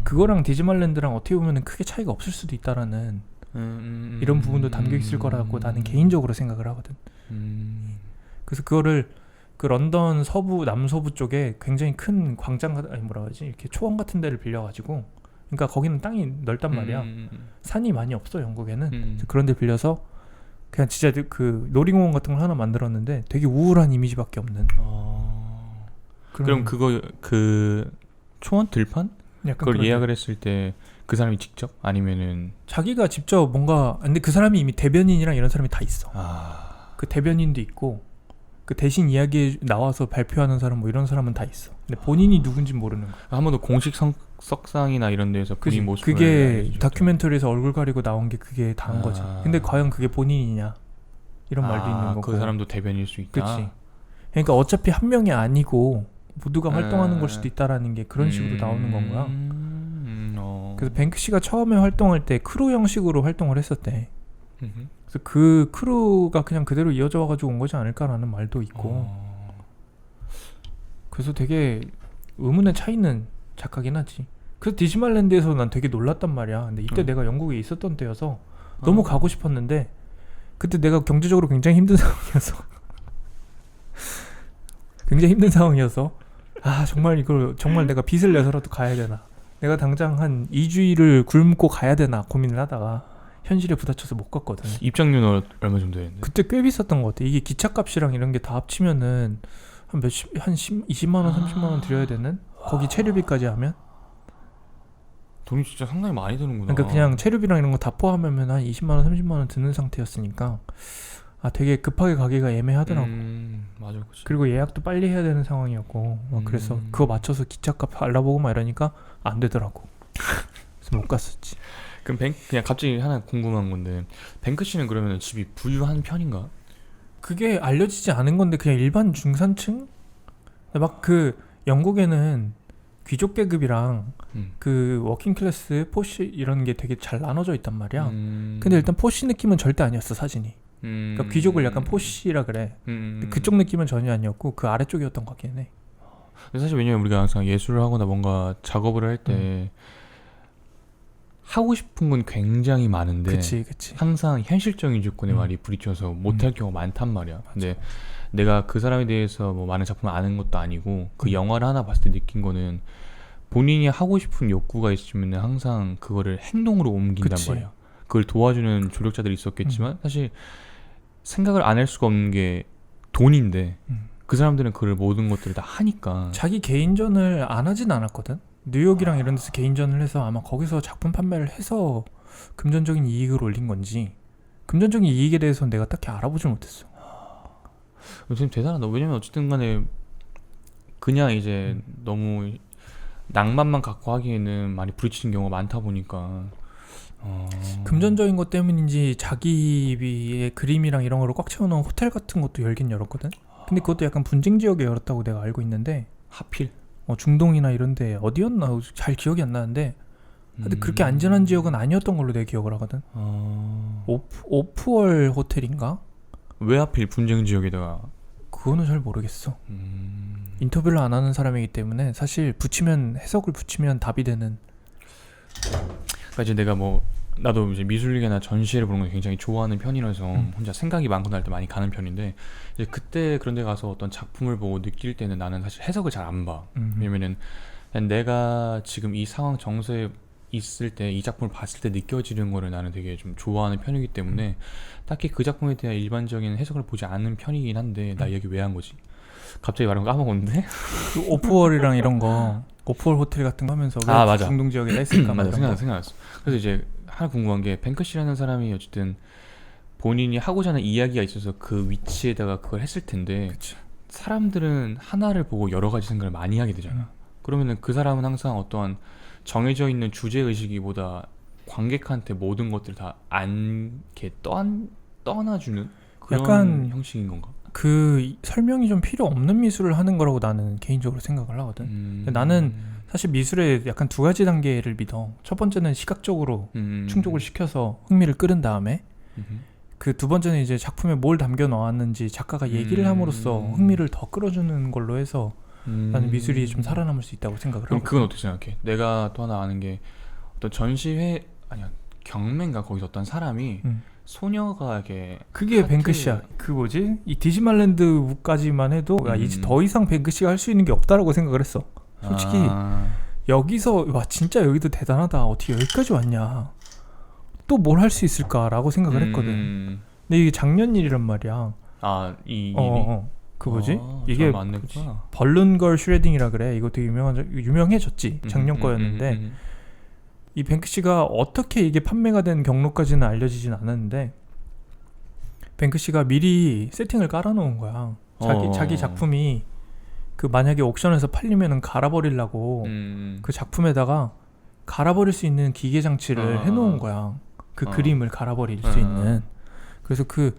그거랑 디즈말랜드랑 어떻게 보면은 크게 차이가 없을 수도 있다라는 이런 부분도 담겨 있을 거라고 나는 개인적으로 생각을 하거든. 그래서 그거를 그 런던 서부 남서부 쪽에 굉장히 큰 광장 아니 뭐라 하지 이렇게 초원 같은 데를 빌려가지고 그러니까 거기는 땅이 넓단 말이야. 산이 많이 없어 영국에는. 그래서 그런 데 빌려서 그냥 진짜 그 놀이공원 같은 걸 하나 만들었는데 되게 우울한 이미지밖에 없는. 그럼 그거 그 초원 들판? 그걸 그런 예약을 했을 때 그 사람이 직접 아니면은 자기가 직접 뭔가 근데 그 사람이 이미 대변인이랑 이런 사람이 다 있어. 그 대변인도 있고 그 대신 이야기에 나와서 발표하는 사람 뭐 이런 사람은 다 있어. 근데 본인이 누군지 모르는 거야. 한 번도 공식 석상이나 이런 데서 본인 모습을 그게 다큐멘터리에서 얼굴 가리고 나온 게 그게 다 한 거지. 근데 과연 그게 본인이냐 이런 말도 있는 거고. 그 사람도 대변일 수 있다. 그렇지. 그러니까 어차피 한 명이 아니고 모두가 활동하는 걸 수도 있다라는 게 그런 식으로 나오는 건 거야. 그래서 뱅크시가 처음에 활동할 때 크루 형식으로 활동을 했었대. 그래서 그 크루가 그냥 그대로 이어져 와가지고 온 거지 않을까라는 말도 있고. 그래서 되게 의문에 차 있는 작가긴 하지. 그래서 디즈말랜드에서 난 되게 놀랐단 말이야. 근데 이때 내가 영국에 있었던 때여서 너무 가고 싶었는데 그때 내가 경제적으로 굉장히 힘든 상황이어서 아 정말 이걸 정말 내가 빚을 내서라도 가야 되나, 내가 당장 한 2주일을 굶고 가야 되나 고민을 하다가 현실에 부딪혀서 못 갔거든. 입장료는 얼마 정도 했는데? 그때 꽤 비쌌던 것 같아. 이게 기차값이랑 이런 게 다 합치면은 한 20만 원 30만 원 들여야 되는, 거기 체류비까지 하면 돈이 진짜 상당히 많이 드는구나. 그러니까 그냥 체류비랑 이런 거 다 포함하면 한 20만 원 30만 원 드는 상태였으니까 아 되게 급하게 가기가 애매하더라고. 맞아, 그치. 그리고 예약도 빨리 해야 되는 상황이었고 그래서 그거 맞춰서 기차값 알아보고 막 이러니까 안 되더라고. 그래서 못 갔었지. 그럼 그냥 갑자기 하나 궁금한 건데, 뱅크시는 그러면 집이 부유한 편인가? 그게 알려지지 않은 건데 그냥 일반 중산층? 막 그 영국에는 귀족 계급이랑 그 워킹 클래스, 포시 이런 게 되게 잘 나눠져 있단 말이야. 근데 일단 포시 느낌은 절대 아니었어 사진이. 그러니까 귀족을 약간 포시라 그래. 근데 그쪽 느낌은 전혀 아니었고 그 아래쪽이었던 것 같긴 해. 근데 사실 왜냐면 우리가 항상 예술을 하거나 뭔가 작업을 할 때 하고 싶은 건 굉장히 많은데 그치. 항상 현실적인 조건에 말이 부딪혀서 못할 경우가 많단 말이야. 근데 내가 그 사람에 대해서 뭐 많은 작품을 아는 것도 아니고 그 영화를 하나 봤을 때 느낀 거는 본인이 하고 싶은 욕구가 있으면 항상 그거를 행동으로 옮긴단 그치. 말이야. 그걸 도와주는 조력자들이 있었겠지만 사실 생각을 안 할 수가 없는 게 돈인데 그 사람들은 그걸 모든 것들을 다 하니까 자기 개인전을 안 하진 않았거든. 뉴욕이랑 이런 데서 개인전을 해서 아마 거기서 작품 판매를 해서 금전적인 이익을 올린 건지 금전적인 이익에 대해서는 내가 딱히 알아보질 못했어. 지금 대단하다. 왜냐면 어쨌든 간에 그냥 이제 너무 낭만만 갖고 하기에는 많이 부딪히는 경우가 많다 보니까 금전적인 것 때문인지 자기의 그림이랑 이런 거를 꽉 채워놓은 호텔 같은 것도 열긴 열었거든. 근데 그것도 약간 분쟁 지역에 열었다고 내가 알고 있는데 하필 중동이나 이런데 어디였나 잘 기억이 안 나는데 근데 그렇게 안전한 지역은 아니었던 걸로 내가 기억을 하거든. 오프월 호텔인가? 왜 하필 분쟁 지역에다가 그거는 잘 모르겠어. 인터뷰를 안 하는 사람이기 때문에 사실 해석을 붙이면 답이 되는. 그러니까 이제 내가 뭐 나도 이제 미술계나 전시회를 보는 걸 굉장히 좋아하는 편이라서 혼자 생각이 많거나 할 때 많이 가는 편인데 이제 그때 그런 데 가서 어떤 작품을 보고 느낄 때는 나는 사실 해석을 잘 안 봐. 왜냐면은 그냥 내가 지금 이 상황 정서에 있을 때 이 작품을 봤을 때 느껴지는 거를 나는 되게 좀 좋아하는 편이기 때문에 딱히 그 작품에 대한 일반적인 해석을 보지 않는 편이긴 한데 나 얘기 왜 한 거지? 갑자기 말한 거 까먹었는데? 그 오프월이랑 이런 거 오프월 호텔 같은 거 하면서 왜 맞아. 중동 지역에다 했을까? 맞아. 생각났어. 그래서 이제 하나 궁금한 게 뱅크시라는 사람이 어쨌든 본인이 하고자 하는 이야기가 있어서 그 위치에다가 그걸 했을 텐데 그치. 사람들은 하나를 보고 여러 가지 생각을 많이 하게 되잖아. 그러면은 그 사람은 항상 어떠한 정해져 있는 주제 의식이보다 관객한테 모든 것들을 다 이렇게 떠나주는 그런 약간 형식인 건가? 그 설명이 좀 필요 없는 미술을 하는 거라고 나는 개인적으로 생각을 하거든. 근데 나는 사실 미술에 약간 두 가지 단계를 믿어. 첫 번째는 시각적으로 충족을 시켜서 흥미를 끌은 다음에 그 두 번째는 이제 작품에 뭘 담겨 넣었는지 작가가 얘기를 함으로써 흥미를 더 끌어주는 걸로 해서 나는 미술이 좀 살아남을 수 있다고 생각을 그럼 하고. 그건 어떻게 생각해? 내가 또 하나 아는 게 어떤 전시회 아니야 경매인가 거기서 어떤 사람이 소녀가 이렇게 그게 뱅크시야. 그 뭐지? 이 디즈말랜드까지만 해도 야, 이제 더 이상 뱅크시가 할 수 있는 게 없다라고 생각을 했어. 솔직히 여기서 와 진짜 여기도 대단하다. 어떻게 여기까지 왔냐. 또 뭘 할 수 있을까라고 생각을 했거든. 근데 이게 작년 일이란 말이야. 이 일이? 그 뭐지? 이게 이게 벌룬걸 슈레딩이라 그래. 이거 되게 유명해졌지. 작년 거였는데 이 뱅크시가 어떻게 이게 판매가 된 경로까지는 알려지진 않았는데 뱅크시가 미리 세팅을 깔아놓은 거야. 자기 작품이 그 만약에 옥션에서 팔리면은 갈아버리려고 그 작품에다가 갈아버릴 수 있는 기계 장치를 해놓은 거야. 그 그림을 갈아버릴 수 있는. 그래서 그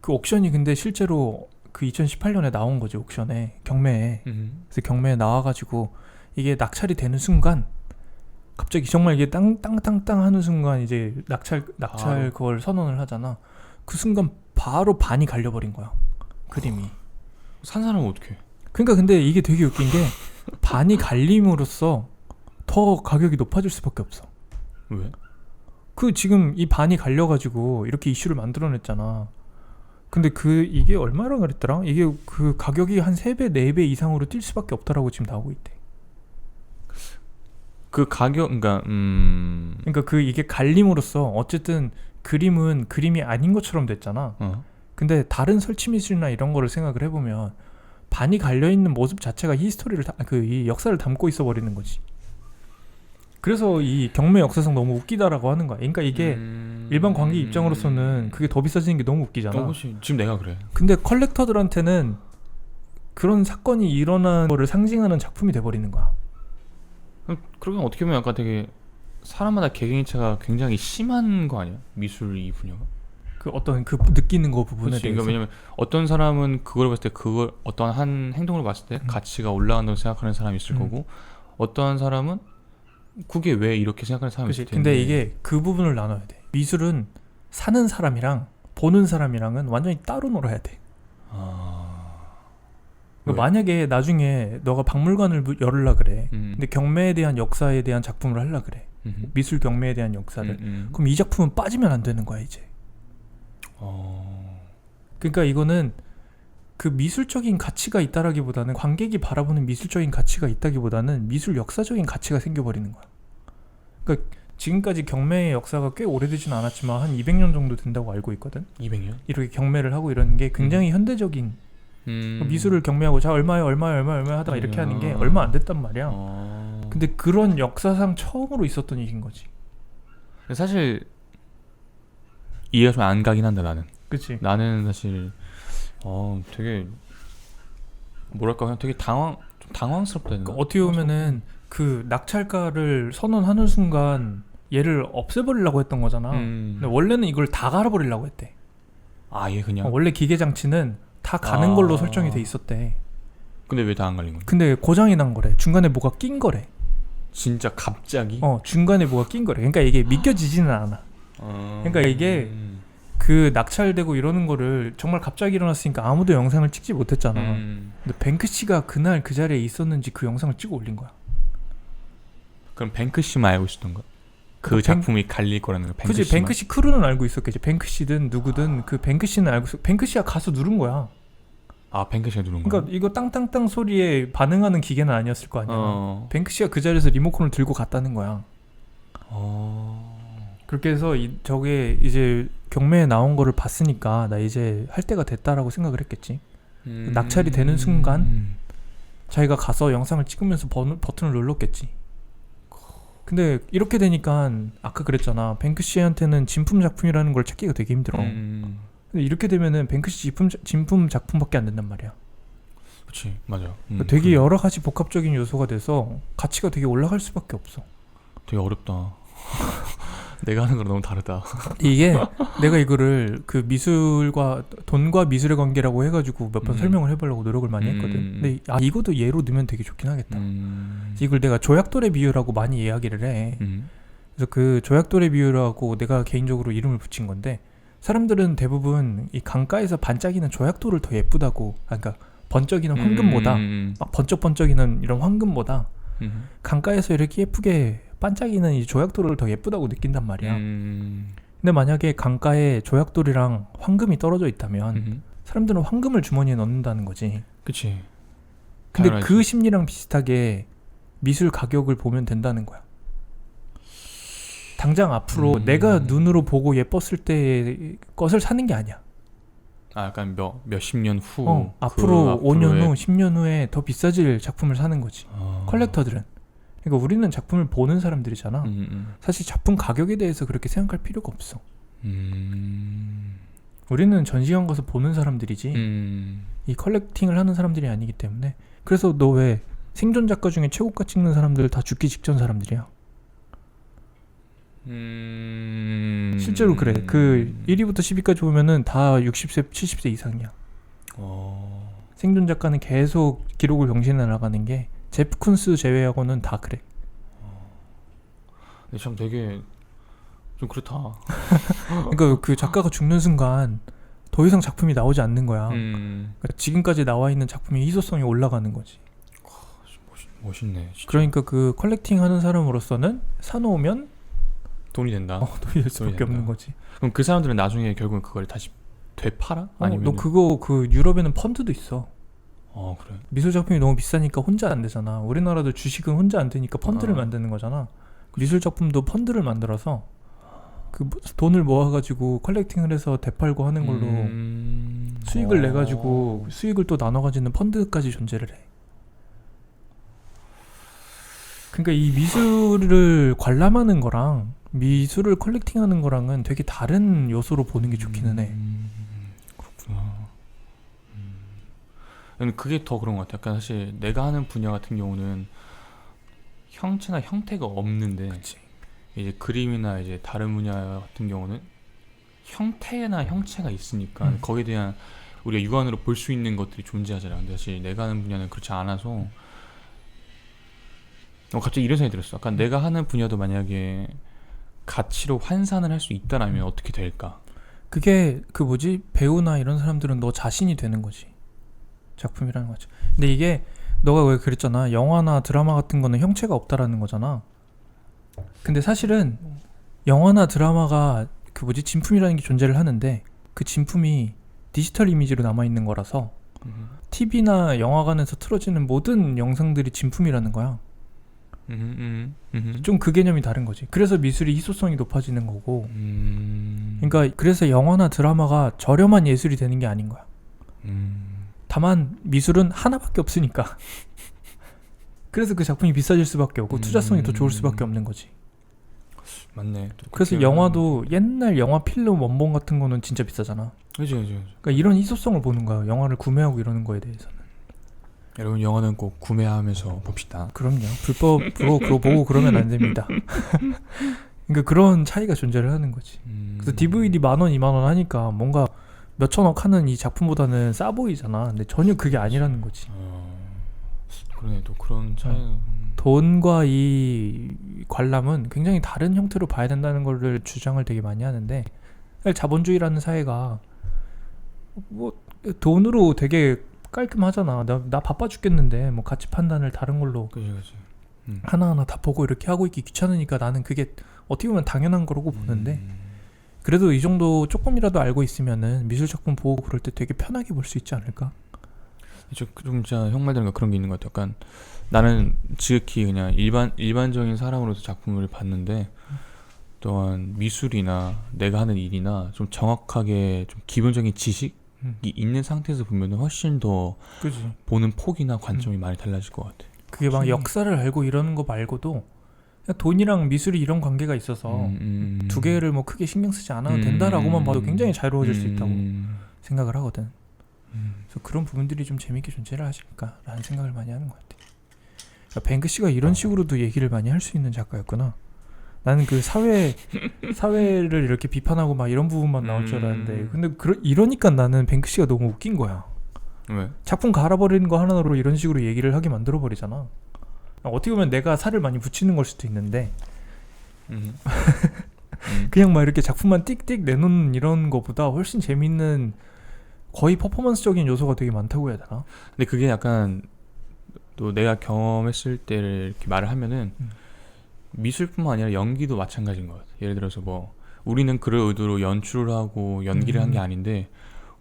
옥션이 근데 실제로 그 2018년에 나온 거지. 옥션에 경매에. 그래서 경매에 나와가지고 이게 낙찰이 되는 순간 갑자기 정말 이게 땅땅땅땅 하는 순간 이제 낙찰 그걸 선언을 하잖아. 그 순간 바로 반이 갈려버린 거야. 그림이. 산 사람은 어떻게? 그러니까 근데 이게 되게 웃긴 게 반이 갈림으로써 더 가격이 높아질 수밖에 없어. 왜? 그 지금 이 반이 갈려가지고 이렇게 이슈를 만들어냈잖아. 근데 이게 얼마라 그랬더라? 이게 그 가격이 한 3배, 4배 이상으로 뛸 수밖에 없다라고 지금 나오고 있대. 그 가격, 그러니까 이게 갈림으로써 어쨌든 그림은 그림이 아닌 것처럼 됐잖아. 근데 다른 설치 미술이나 이런 거를 생각을 해보면 반이 갈려 있는 모습 자체가 이 역사를 담고 있어 버리는 거지. 그래서 이 경매 역사상 너무 웃기다라고 하는 거야. 그러니까 이게 일반 관객 입장으로서는 그게 더 비싸지는 게 너무 웃기잖아. 그렇지. 지금 내가 그래. 근데 컬렉터들한테는 그런 사건이 일어난 거를 상징하는 작품이 돼버리는 거야. 그러면 어떻게 보면 약간 되게 사람마다 개개인차가 굉장히 심한 거 아니야? 미술 이 분야가? 그 어떤 그 느끼는 거 부분에 그치, 대해서. 그러니까 왜냐면 어떤 사람은 그걸 봤을 때 그걸 어떤 한 행동을 봤을 때 가치가 올라간다고 생각하는 사람이 있을 거고 어떠한 사람은 그게 왜 이렇게 생각하는 사람이 있을 텐데. 근데 이게 그 부분을 나눠야 돼. 미술은 사는 사람이랑 보는 사람이랑은 완전히 따로 놀아야 돼. 그러니까 만약에 나중에 너가 박물관을 열으려 그래. 근데 경매에 대한 역사에 대한 작품을 하려 그래. 미술 경매에 대한 역사를. 그럼 이 작품은 빠지면 안 되는 거야 이제. 그러니까 이거는 그 미술적인 가치가 있다라기보다는 관객이 바라보는 미술적인 가치가 있다기보다는 미술 역사적인 가치가 생겨버리는 거야. 그러니까 지금까지 경매의 역사가 꽤 오래되진 않았지만 한 200년 정도 된다고 알고 있거든. 200년? 이렇게 경매를 하고 이러는 게 굉장히 현대적인 미술을 경매하고 자 얼마에 하다가 이렇게 하는 게 얼마 안 됐단 말이야. 근데 그런 역사상 처음으로 있었던 일인 거지. 사실 이해가 좀 안 가긴 한다 나는. 그치? 나는 사실 되게 뭐랄까 그냥 되게 좀 당황스럽다. 그러니까 어떻게 보면은 그 낙찰가를 선언하는 순간 얘를 없애버리려고 했던 거잖아. 근데 원래는 이걸 다 갈아버리려고 했대. 얘 그냥 원래 기계 장치는 다 가는 걸로 설정이 돼 있었대. 근데 왜 다 안 갈린 거야? 근데 고장이 난 거래. 중간에 뭐가 낀 거래. 진짜 갑자기? 중간에 뭐가 낀 거래. 그러니까 이게 믿겨지지는 않아. 그러니까 이게 그 낙찰되고 이러는 거를 정말 갑자기 일어났으니까 아무도 영상을 찍지 못했잖아. 근데 뱅크시가 그날 그 자리에 있었는지 그 영상을 찍어 올린 거야. 그럼 뱅크시만 알고 있었던 거야? 그 작품이 갈릴 거라는 거. 그치. 뱅크시 크루는 알고 있었겠지. 뱅크시든 누구든 그 뱅크시는 알고 있어. 뱅크시가 가서 누른 거야. 뱅크시가 누른 거야? 그러니까 이거 땅땅땅 소리에 반응하는 기계는 아니었을 거 아니야. 뱅크시가 그 자리에서 리모컨을 들고 갔다는 거야. 그렇게 해서 저게 이제 경매에 나온 거를 봤으니까 나 이제 할 때가 됐다라고 생각을 했겠지. 낙찰이 되는 순간 자기가 가서 영상을 찍으면서 버튼을 눌렀겠지. 근데 이렇게 되니까 아까 그랬잖아. 뱅크시한테는 진품 작품이라는 걸 찾기가 되게 힘들어. 근데 이렇게 되면은 뱅크시 진품 작품밖에 안 된단 말이야. 그렇지, 맞아. 되게 여러 가지 복합적인 요소가 돼서 가치가 되게 올라갈 수밖에 없어. 되게 어렵다. 내가 하는 거랑 너무 다르다. 이게 내가 이거를 그 미술과 돈과 미술의 관계라고 해가지고 몇 번 설명을 해보려고 노력을 많이 했거든. 근데 이것도 예로 들면 되게 좋긴 하겠다. 이걸 내가 조약돌의 비유라고 많이 이야기를 해. 그래서 그 조약돌의 비유라고 내가 개인적으로 이름을 붙인 건데, 사람들은 대부분 이 강가에서 반짝이는 조약돌을 더 예쁘다고, 그러니까 번쩍이는 황금보다 막 번쩍번쩍이는 이런 황금보다 강가에서 이렇게 예쁘게 반짝이는 이 조약돌을 더 예쁘다고 느낀단 말이야. 근데 만약에 강가에 조약돌이랑 황금이 떨어져 있다면 사람들은 황금을 주머니에 넣는다는 거지. 그치. 근데 당연하지. 그 심리랑 비슷하게 미술 가격을 보면 된다는 거야. 당장 앞으로 내가 눈으로 보고 예뻤을 때 것을 사는 게 아니야. 약간 몇십 년 후. 앞으로 5년 후, 10년 후에 더 비싸질 작품을 사는 거지. 컬렉터들은. 그러니까 우리는 작품을 보는 사람들이잖아. 사실 작품 가격에 대해서 그렇게 생각할 필요가 없어. 우리는 전시관 가서 보는 사람들이지 이 컬렉팅을 하는 사람들이 아니기 때문에. 그래서 너 왜 생존 작가 중에 최고가 찍는 사람들 다 죽기 직전 사람들이야. 실제로 그래. 그 1위부터 10위까지 보면은 다 60세, 70세 이상이야. 생존 작가는 계속 기록을 경신해 나가는 게 제프 쿤스 제외하고는 다 그래. 근데 참 되게 좀 그렇다. 그러니까 그 작가가 죽는 순간 더 이상 작품이 나오지 않는 거야. 그러니까 지금까지 나와 있는 작품의 희소성이 올라가는 거지. 멋있네. 진짜. 그러니까 그 컬렉팅 하는 사람으로서는 사놓으면 돈이 된다. 돈이 될 수밖에 없는 거지. 그럼 그 사람들은 나중에 결국은 그걸 다시 되팔아? 아니면 너 그거 그 유럽에는 펀드도 있어. 그래. 미술 작품이 너무 비싸니까 혼자 안 되잖아. 우리나라도 주식은 혼자 안 되니까 펀드를 만드는 거잖아. 미술 작품도 펀드를 만들어서 그 돈을 모아가지고 컬렉팅을 해서 되팔고 하는 걸로 수익을 내가지고 수익을 또 나눠 가지는 펀드까지 존재를 해. 그러니까 이 미술을 관람하는 거랑 미술을 컬렉팅하는 거랑은 되게 다른 요소로 보는 게 좋기는 해. 그렇구나. 그게 더 그런 것 같아. 약간 사실 내가 하는 분야 같은 경우는 형체나 형태가 없는데, 그치. 이제 그림이나 이제 다른 분야 같은 경우는 형태나 형체가 있으니까 거기에 대한 우리가 육안으로 볼 수 있는 것들이 존재하잖아. 근데 사실 내가 하는 분야는 그렇지 않아서 갑자기 이런 생각이 들었어. 약간 내가 하는 분야도 만약에 가치로 환산을 할 수 있다라면 어떻게 될까? 그게 그 뭐지 배우나 이런 사람들은 너 자신이 되는 거지 작품이라는 거지. 근데 이게 너가 왜 그랬잖아 영화나 드라마 같은 거는 형체가 없다라는 거잖아. 근데 사실은 영화나 드라마가 그 뭐지 진품이라는 게 존재를 하는데 그 진품이 디지털 이미지로 남아있는 거라서 TV나 영화관에서 틀어지는 모든 영상들이 진품이라는 거야. 좀 그 개념이 다른 거지. 그래서 미술이 희소성이 높아지는 거고. 그러니까 그래서 영화나 드라마가 저렴한 예술이 되는 게 아닌 거야. 다만 미술은 하나밖에 없으니까. 그래서 그 작품이 비싸질 수밖에 없고 투자성이 더 좋을 수밖에 없는 거지. 맞네. 그래서 영화도 옛날 영화 필름 원본 같은 거는 진짜 비싸잖아. 그지. 그러니까 이런 희소성을 보는 거야. 영화를 구매하고 이러는 거에 대해서는. 여러분 영화는 꼭 구매하면서 봅시다. 그럼요. 불법으로 그거 보고 그러면 안 됩니다. 그러니까 그런 차이가 존재를 하는 거지. 그래서 DVD 10,000원, 20,000원 하니까 뭔가 몇천억 하는 이 작품보다는 싸 보이잖아. 근데 전혀 그게 아니라는 거지. 그러네. 또 그런 차이. 돈과 이 관람은 굉장히 다른 형태로 봐야 된다는 거를 주장을 되게 많이 하는데 사실 자본주의라는 사회가 뭐 돈으로 되게 깔끔하잖아. 나 바빠 죽겠는데 뭐 가치 판단을 다른 걸로 그지. 하나하나 다 보고 이렇게 하고 있기 귀찮으니까 나는 그게 어떻게 보면 당연한 거라고 보는데 그래도 이 정도 조금이라도 알고 있으면은 미술 작품 보고 그럴 때 되게 편하게 볼 수 있지 않을까? 좀 진짜 형 말대로 그런 게 있는 것 같아. 약간 나는 지극히 그냥 일반적인 사람으로서 작품을 봤는데 또한 미술이나 내가 하는 일이나 좀 정확하게 좀 기본적인 지식이 있는 상태에서 보면 훨씬 더 그지. 보는 폭이나 관점이 많이 달라질 것 같아. 그게 막 역사를 알고 이러는 거 말고도 그냥 돈이랑 미술이 이런 관계가 있어서 두 개를 뭐 크게 신경 쓰지 않아도 된다라고만 봐도 굉장히 자유로워질 수 있다고 생각을 하거든. 그래서 그런 부분들이 좀 재밌게 존재를 하지 않을까라는 생각을 많이 하는 것 같아. 그러니까 뱅크시가 이런 식으로도 얘기를 많이 할 수 있는 작가였구나. 나는 그 사회를 이렇게 비판하고 막 이런 부분만 나올 줄 알았는데 근데 이러니까 나는 뱅크시가 너무 웃긴 거야. 왜? 작품 갈아버리는 거 하나로 이런 식으로 얘기를 하게 만들어버리잖아. 어떻게 보면 내가 살을 많이 붙이는 걸 수도 있는데 그냥 막 이렇게 작품만 띡띡 내놓는 이런 거보다 훨씬 재밌는 거의 퍼포먼스적인 요소가 되게 많다고 해야 되나? 근데 그게 약간 또 내가 경험했을 때를 이렇게 말을 하면은 미술뿐만 아니라 연기도 마찬가지인 것 같아. 예를 들어서 뭐 우리는 그럴 의도로 연출을 하고 연기를 한 게 아닌데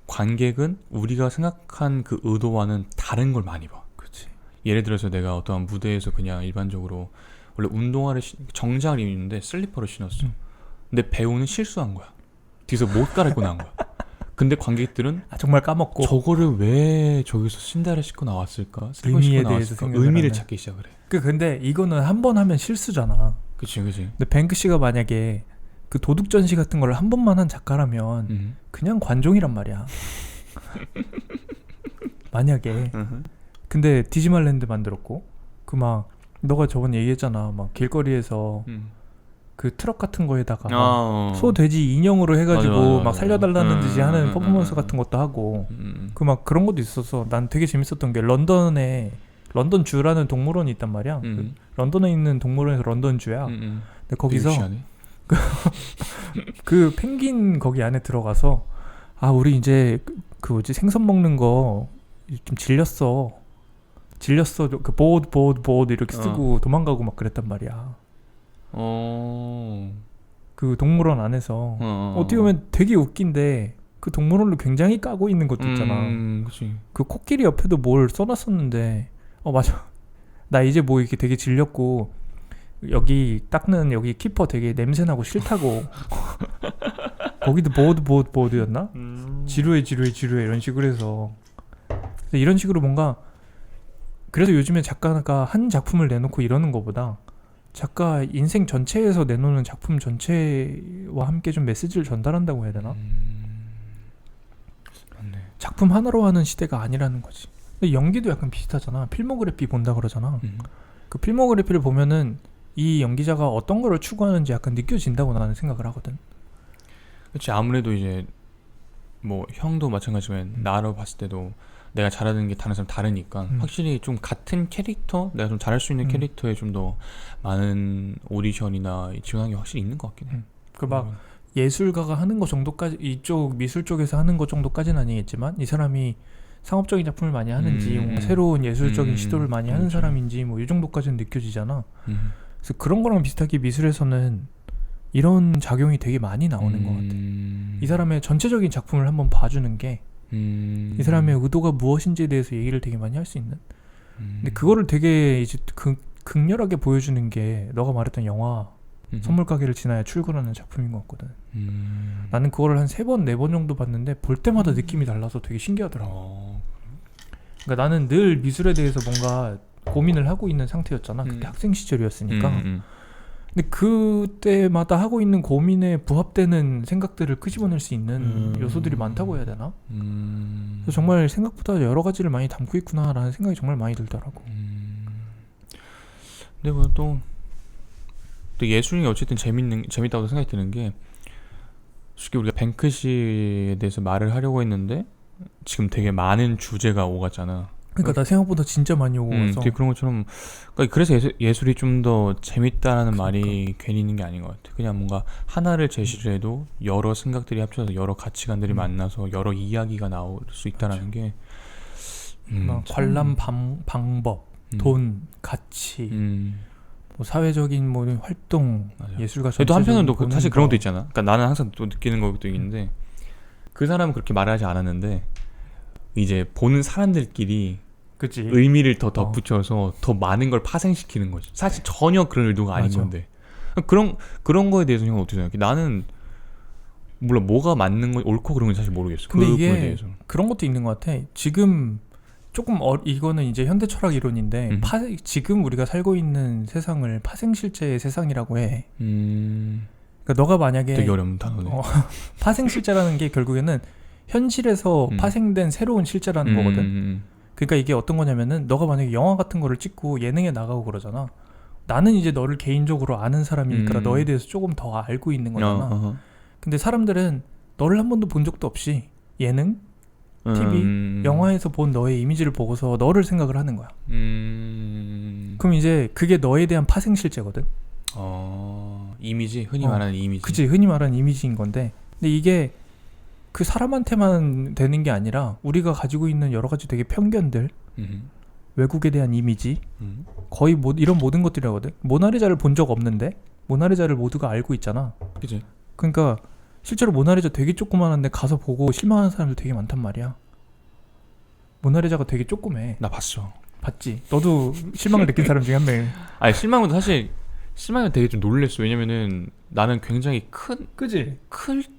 관객은 우리가 생각한 그 의도와는 다른 걸 많이 봐. 그렇지. 예를 들어서 내가 어떠한 무대에서 그냥 일반적으로 원래 운동화를 정장을 입는데 슬리퍼를 신었어. 근데 배우는 실수한 거야. 뒤에서 못 갈아입고 나온 거야. 근데 관객들은 정말 까먹고 저거를 왜 저기서 신발을 신고 나왔을까? 의미에 대해서 생각을 의미를 하네. 찾기 시작을 해. 근데 이거는 한 번 하면 실수잖아. 그치. 근데 뱅크시가 만약에 그 도둑 전시 같은 걸 한 번만 한 작가라면 그냥 관종이란 말이야. 만약에. 근데 디지말랜드 만들었고 그 막 너가 저번에 얘기했잖아. 막 길거리에서 그 트럭 같은 거에다가 소, 돼지 인형으로 해가지고 막 살려달라는 듯이 하는 퍼포먼스 같은 것도 하고 그 막 그런 것도 있어서 난 되게 재밌었던 게 런던 주라는 동물원이 있단 말이야. 그 런던에 있는 동물원에서 런던주야. 근데 거기서 그 펭귄 거기 안에 들어가서 우리 이제 그 뭐지 생선 먹는 거 좀 질렸어. 그 보드 이렇게 쓰고 도망가고 막 그랬단 말이야. 그 동물원 안에서 어떻게 보면 되게 웃긴데 그 동물원을 굉장히 까고 있는 것도 있잖아. 그치. 그 코끼리 옆에도 뭘 써놨었는데 맞아. 나 이제 뭐 이렇게 되게 질렸고 여기 닦는 여기 키퍼 되게 냄새나고 싫다고. 거기도 보드였나? 지루해 이런 식으로 해서 이런 식으로 뭔가 그래도 요즘에 작가가 한 작품을 내놓고 이러는 것보다 작가 인생 전체에서 내놓는 작품 전체와 함께 좀 메시지를 전달한다고 해야 되나? 맞네. 작품 하나로 하는 시대가 아니라는 거지. 근데 연기도 약간 비슷하잖아. 필모그래피 본다 그러잖아. 그 필모그래피를 보면은 이 연기자가 어떤 거를 추구하는지 약간 느껴진다고 나는 생각을 하거든. 그치. 아무래도 이제 뭐 형도 마찬가지지만 나로 봤을 때도 내가 잘하는 게 다른 사람 다르니까 확실히 좀 같은 캐릭터, 내가 좀 잘할 수 있는 캐릭터에 좀 더 많은 오디션이나 지원한 게 확실히 있는 것 같긴 해. 그 막 예술가가 하는 거 정도까지 이쪽 미술 쪽에서 하는 거 정도까지는 아니겠지만 이 사람이 상업적인 작품을 많이 하는지 뭔가 새로운 예술적인 시도를 많이 하는 그렇죠. 사람인지 뭐 이 정도까지는 느껴지잖아. 그래서 그런 거랑 비슷하게 미술에서는 이런 작용이 되게 많이 나오는 것 같아. 이 사람의 전체적인 작품을 한번 봐주는 게 이 사람의 의도가 무엇인지에 대해서 얘기를 되게 많이 할 수 있는. 근데 그거를 되게 이제 극렬하게 보여주는 게 너가 말했던 영화 선물 가게를 지나야 출근하는 작품인 것 같거든. 나는 그거를 한 3번, 4번 정도 봤는데 볼 때마다 느낌이 달라서 되게 신기하더라고. 그러니까 나는 늘 미술에 대해서 뭔가 고민을 하고 있는 상태였잖아. 그때 학생 시절이었으니까. 근데 그때마다 하고 있는 고민에 부합되는 생각들을 끄집어낼 수 있는 요소들이 많다고 해야 되나? 그래서 정말 생각보다 여러 가지를 많이 담고 있구나라는 생각이 정말 많이 들더라고. 근데 뭐 또 예술이 어쨌든 재밌다고 생각이 드는 게, 솔직히 우리가 뱅크시에 대해서 말을 하려고 했는데 지금 되게 많은 주제가 오갔잖아. 그러니까 나 생각보다 진짜 많이 오고 와서 되게 그런 것처럼, 그러니까 그래서 예술이 좀 더 재밌다라는 말이 괜히 있는 게 아닌 것 같아. 그냥 뭔가 하나를 제시를 해도 여러 생각들이 합쳐서 여러 가치관들이 만나서 여러 이야기가 나올 수 있다라는 게 관람 방법, 돈, 가치, 뭐 사회적인 뭐 활동, 맞아. 예술가 또 한편은 또 보는 사실 그런 거. 것도 있잖아. 그러니까 나는 항상 또 느끼는 것도 있는데, 그 사람은 그렇게 말하지 않았는데 이제 보는 사람들끼리 그치? 의미를 더 덧붙여서 더 많은 걸 파생시키는 거지. 사실 전혀 그런 의도가 아닌 맞아. 건데. 그런 거에 대해서 형은 어떻게 생각해? 나는 물론 뭐가 맞는 건 옳고 그런 건 사실 모르겠어. 근데 그 이게 부분에 대해서. 그런 것도 있는 것 같아. 지금 조금 이거는 이제 현대 철학 이론인데 지금 우리가 살고 있는 세상을 파생실제의 세상이라고 해. 그러니까 너가 만약에 되게 어려운 단어네. 파생실제라는 게 결국에는 현실에서 파생된 새로운 실제라는 거거든. 그러니까 이게 어떤 거냐면은 너가 만약에 영화 같은 거를 찍고 예능에 나가고 그러잖아. 나는 이제 너를 개인적으로 아는 사람이니까 너에 대해서 조금 더 알고 있는 거잖아. 근데 사람들은 너를 한 번도 본 적도 없이 예능, TV, 영화에서 본 너의 이미지를 보고서 너를 생각을 하는 거야. 그럼 이제 그게 너에 대한 파생실제거든. 이미지, 흔히 말하는 이미지. 그치, 흔히 말하는 이미지인 건데, 근데 이게 그 사람한테만 되는 게 아니라 우리가 가지고 있는 여러 가지 되게 편견들, 외국에 대한 이미지, 거의 이런 모든 것들이라거든. 모나리자를 본 적 없는데 모나리자를 모두가 알고 있잖아. 그치. 그러니까 실제로 모나리자 되게 조그만한데 가서 보고 실망하는 사람들 되게 많단 말이야. 모나리자가 되게 조그매. 나 봤어. 봤지? 너도 실망을 느낀 사람 중에 한 명이야. 아니 실망은 되게 좀 놀랬어. 왜냐면은 나는 굉장히 그지?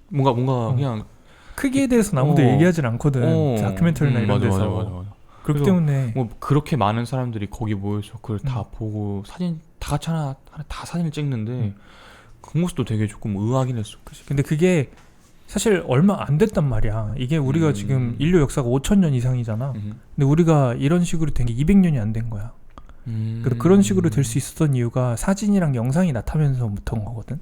뭔가 그냥 크기에 대해서는 아무도 얘기하진 않거든. 다큐멘터리나 이런 데서. 맞아. 그렇기 때문에 뭐 그렇게 많은 사람들이 거기 모여서 그걸 다 보고 사진 다 같이 하나 다 사진을 찍는데 그 모습도 되게 조금 의아하긴 했어. 그치. 근데 그게 사실 얼마 안 됐단 말이야. 이게 우리가 지금 인류 역사가 5,000년 이상이잖아. 근데 우리가 이런 식으로 된 게 200년이 안 된 거야. 그래서 그런 식으로 될 수 있었던 이유가 사진이랑 영상이 나타나면서부터인 거거든.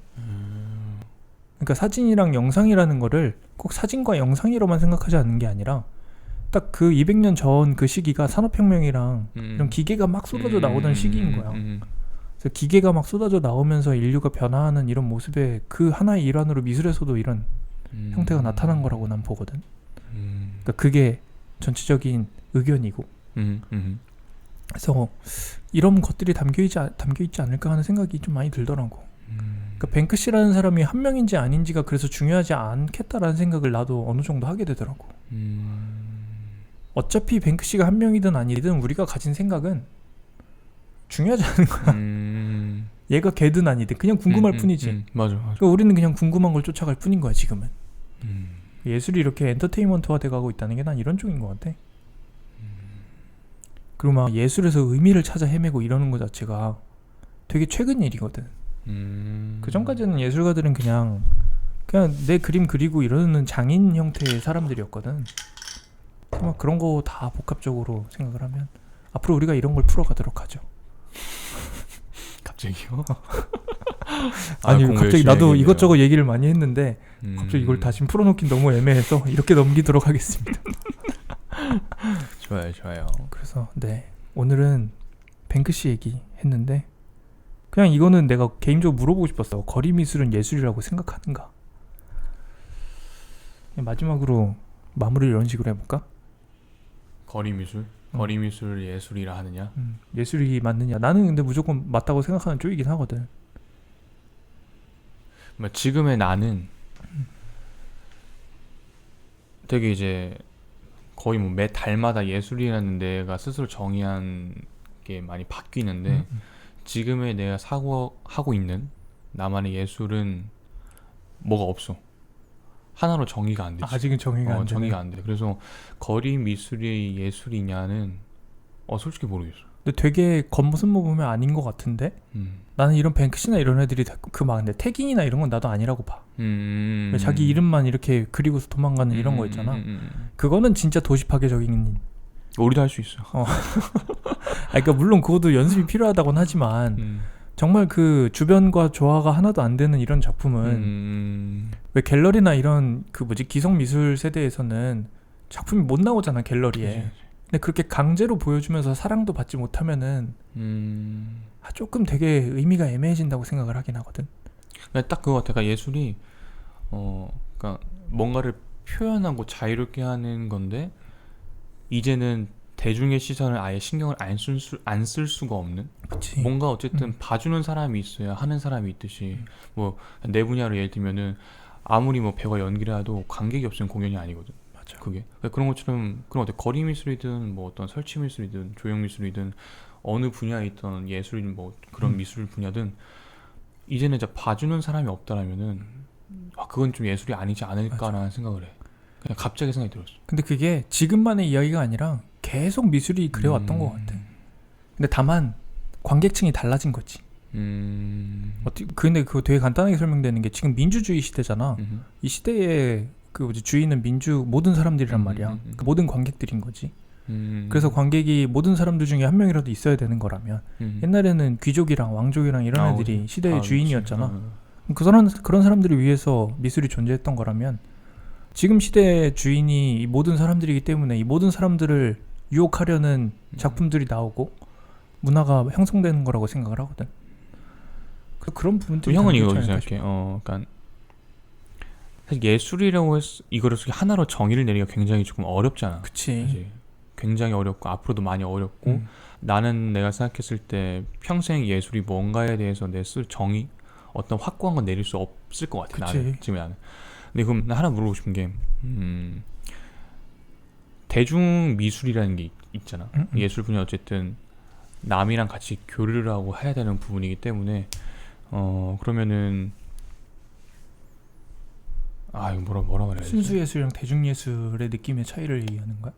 그러니까 사진이랑 영상이라는 거를 꼭 사진과 영상이로만 생각하지 않는 게 아니라 딱 그 200년 전 그 시기가 산업혁명이랑 이런 기계가 막 쏟아져 나오던 시기인 거야. 그래서 기계가 막 쏟아져 나오면서 인류가 변화하는 이런 모습의 그 하나의 일환으로 미술에서도 이런 형태가 나타난 거라고 난 보거든. 그러니까 그게 전체적인 의견이고. 그래서 이런 것들이 담겨 있지 않을까 하는 생각이 좀 많이 들더라고. 그러니까 뱅크시라는 사람이 한 명인지 아닌지가 그래서 중요하지 않겠다라는 생각을 나도 어느 정도 하게 되더라고. 어차피 뱅크시가 한 명이든 아니든 우리가 가진 생각은 중요하지 않은 거야. 얘가 걔든 아니든 그냥 궁금할 뿐이지. 맞아. 그러니까 우리는 그냥 궁금한 걸 쫓아갈 뿐인 거야 지금은. 예술이 이렇게 엔터테인먼트화 돼가고 있다는 게 난 이런 쪽인 것 같아. 그리고 막 예술에서 의미를 찾아 헤매고 이러는 것 자체가 되게 최근 일이거든. 그 전까지는 예술가들은 그냥 내 그림 그리고 이러는 장인 형태의 사람들이었거든. 막 그런 거 다 복합적으로 생각을 하면 앞으로 우리가 이런 걸 풀어가도록 하죠. 갑자기요? 아니 갑자기 나도 이것저것 얘기를 많이 했는데 갑자기 이걸 다시 풀어놓긴 너무 애매해서 이렇게 넘기도록 하겠습니다. 좋아요. 그래서 네, 오늘은 뱅크시 얘기 했는데 그냥 이거는 내가 개인적으로 물어보고 싶었어. 거리 미술은 예술이라고 생각하는가? 마지막으로 마무리를 이런 식으로 해볼까? 거리 미술? 거리 미술 예술이라 하느냐? 예술이 맞느냐? 나는 근데 무조건 맞다고 생각하는 쪽이긴 하거든. 뭐 지금의 나는 되게 이제 거의 뭐 매 달마다 예술이라는 내가 스스로 정의한 게 많이 바뀌는데 지금의 내가 하고 있는 나만의 예술은 뭐가 없어. 하나로 정의가 안 되지. 아직은 정의가 안 되네. 정의가 안 돼. 그래서 거리 미술이 예술이냐는 솔직히 모르겠어. 근데 되게 겉모습만 보면 아닌 것 같은데? 나는 이런 뱅크시나 이런 애들이 그 막 근데 태깅이나 이런 건 나도 아니라고 봐. 왜 자기 이름만 이렇게 그리고서 도망가는 이런 거 있잖아. 그거는 진짜 도시 파괴적인. 우리도 할 수 있어. 그러니까 물론 그것도 연습이 필요하다고는 하지만 정말 그 주변과 조화가 하나도 안 되는 이런 작품은 왜 갤러리나 이런 그 뭐지 기성 미술 세대에서는 작품이 못 나오잖아 갤러리에. 그치. 근데 그렇게 강제로 보여주면서 사랑도 받지 못하면은 조금 되게 의미가 애매해진다고 생각을 하긴 하거든. 딱 그거 같아. 그러니까 예술이 그러니까 뭔가를 표현하고 자유롭게 하는 건데 이제는 대중의 시선을 아예 신경을 안 쓸 수가 없는. 그치. 뭔가 어쨌든 봐주는 사람이 있어야 하는 사람이 있듯이 뭐 내 분야로 예를 들면은 아무리 뭐 배우가 연기를 해도 관객이 없으면 공연이 아니거든. 맞아. 그게 그러니까 그런 것처럼 그런 어때 거리 미술이든 뭐 어떤 설치 미술이든 조형 미술이든 어느 분야에 있던 예술이든 뭐 그런 미술 분야든 이제는 이제 봐주는 사람이 없다라면은 그건 좀 예술이 아니지 않을까라는 맞아. 생각을 해. 그냥 갑자기 생각이 들었어. 근데 그게 지금만의 이야기가 아니라 계속 미술이 그래왔던 것 같아. 근데 다만 관객층이 달라진 거지. 근데 그거 되게 간단하게 설명되는 게 지금 민주주의 시대잖아. 이 시대에 그 뭐지 주인은 모든 사람들이란 말이야. 그 모든 관객들인 거지. 그래서 관객이 모든 사람들 중에 한 명이라도 있어야 되는 거라면 옛날에는 귀족이랑 왕족이랑 이런 애들이 시대의 주인이었잖아. 그런 사람들을 위해서 미술이 존재했던 거라면 지금 시대의 주인이 이 모든 사람들이기 때문에 이 모든 사람들을 유혹하려는 작품들이 나오고 문화가 형성되는 거라고 생각을 하거든. 그런 부분들이 형은 이거 어떻게 생각해? 그러니까 사실 예술이라고 이거를 하나로 정의를 내리기가 굉장히 조금 어렵잖아. 그치. 사실. 굉장히 어렵고 앞으로도 많이 어렵고 나는 내가 생각했을 때 평생 예술이 뭔가에 대해서 내 쓸 정의 어떤 확고한 건 내릴 수 없을 것 같아. 나는 지금 나는. 근데 그럼 나 하나 물어보고 싶은 게 대중 미술이라는 게 있잖아. 예술 분야 어쨌든 남이랑 같이 교류를 하고 해야 되는 부분이기 때문에 그러면은 이거 뭐라 말해야 되지? 순수 예술이랑 대중 예술의 느낌의 차이를 얘기하는 거야?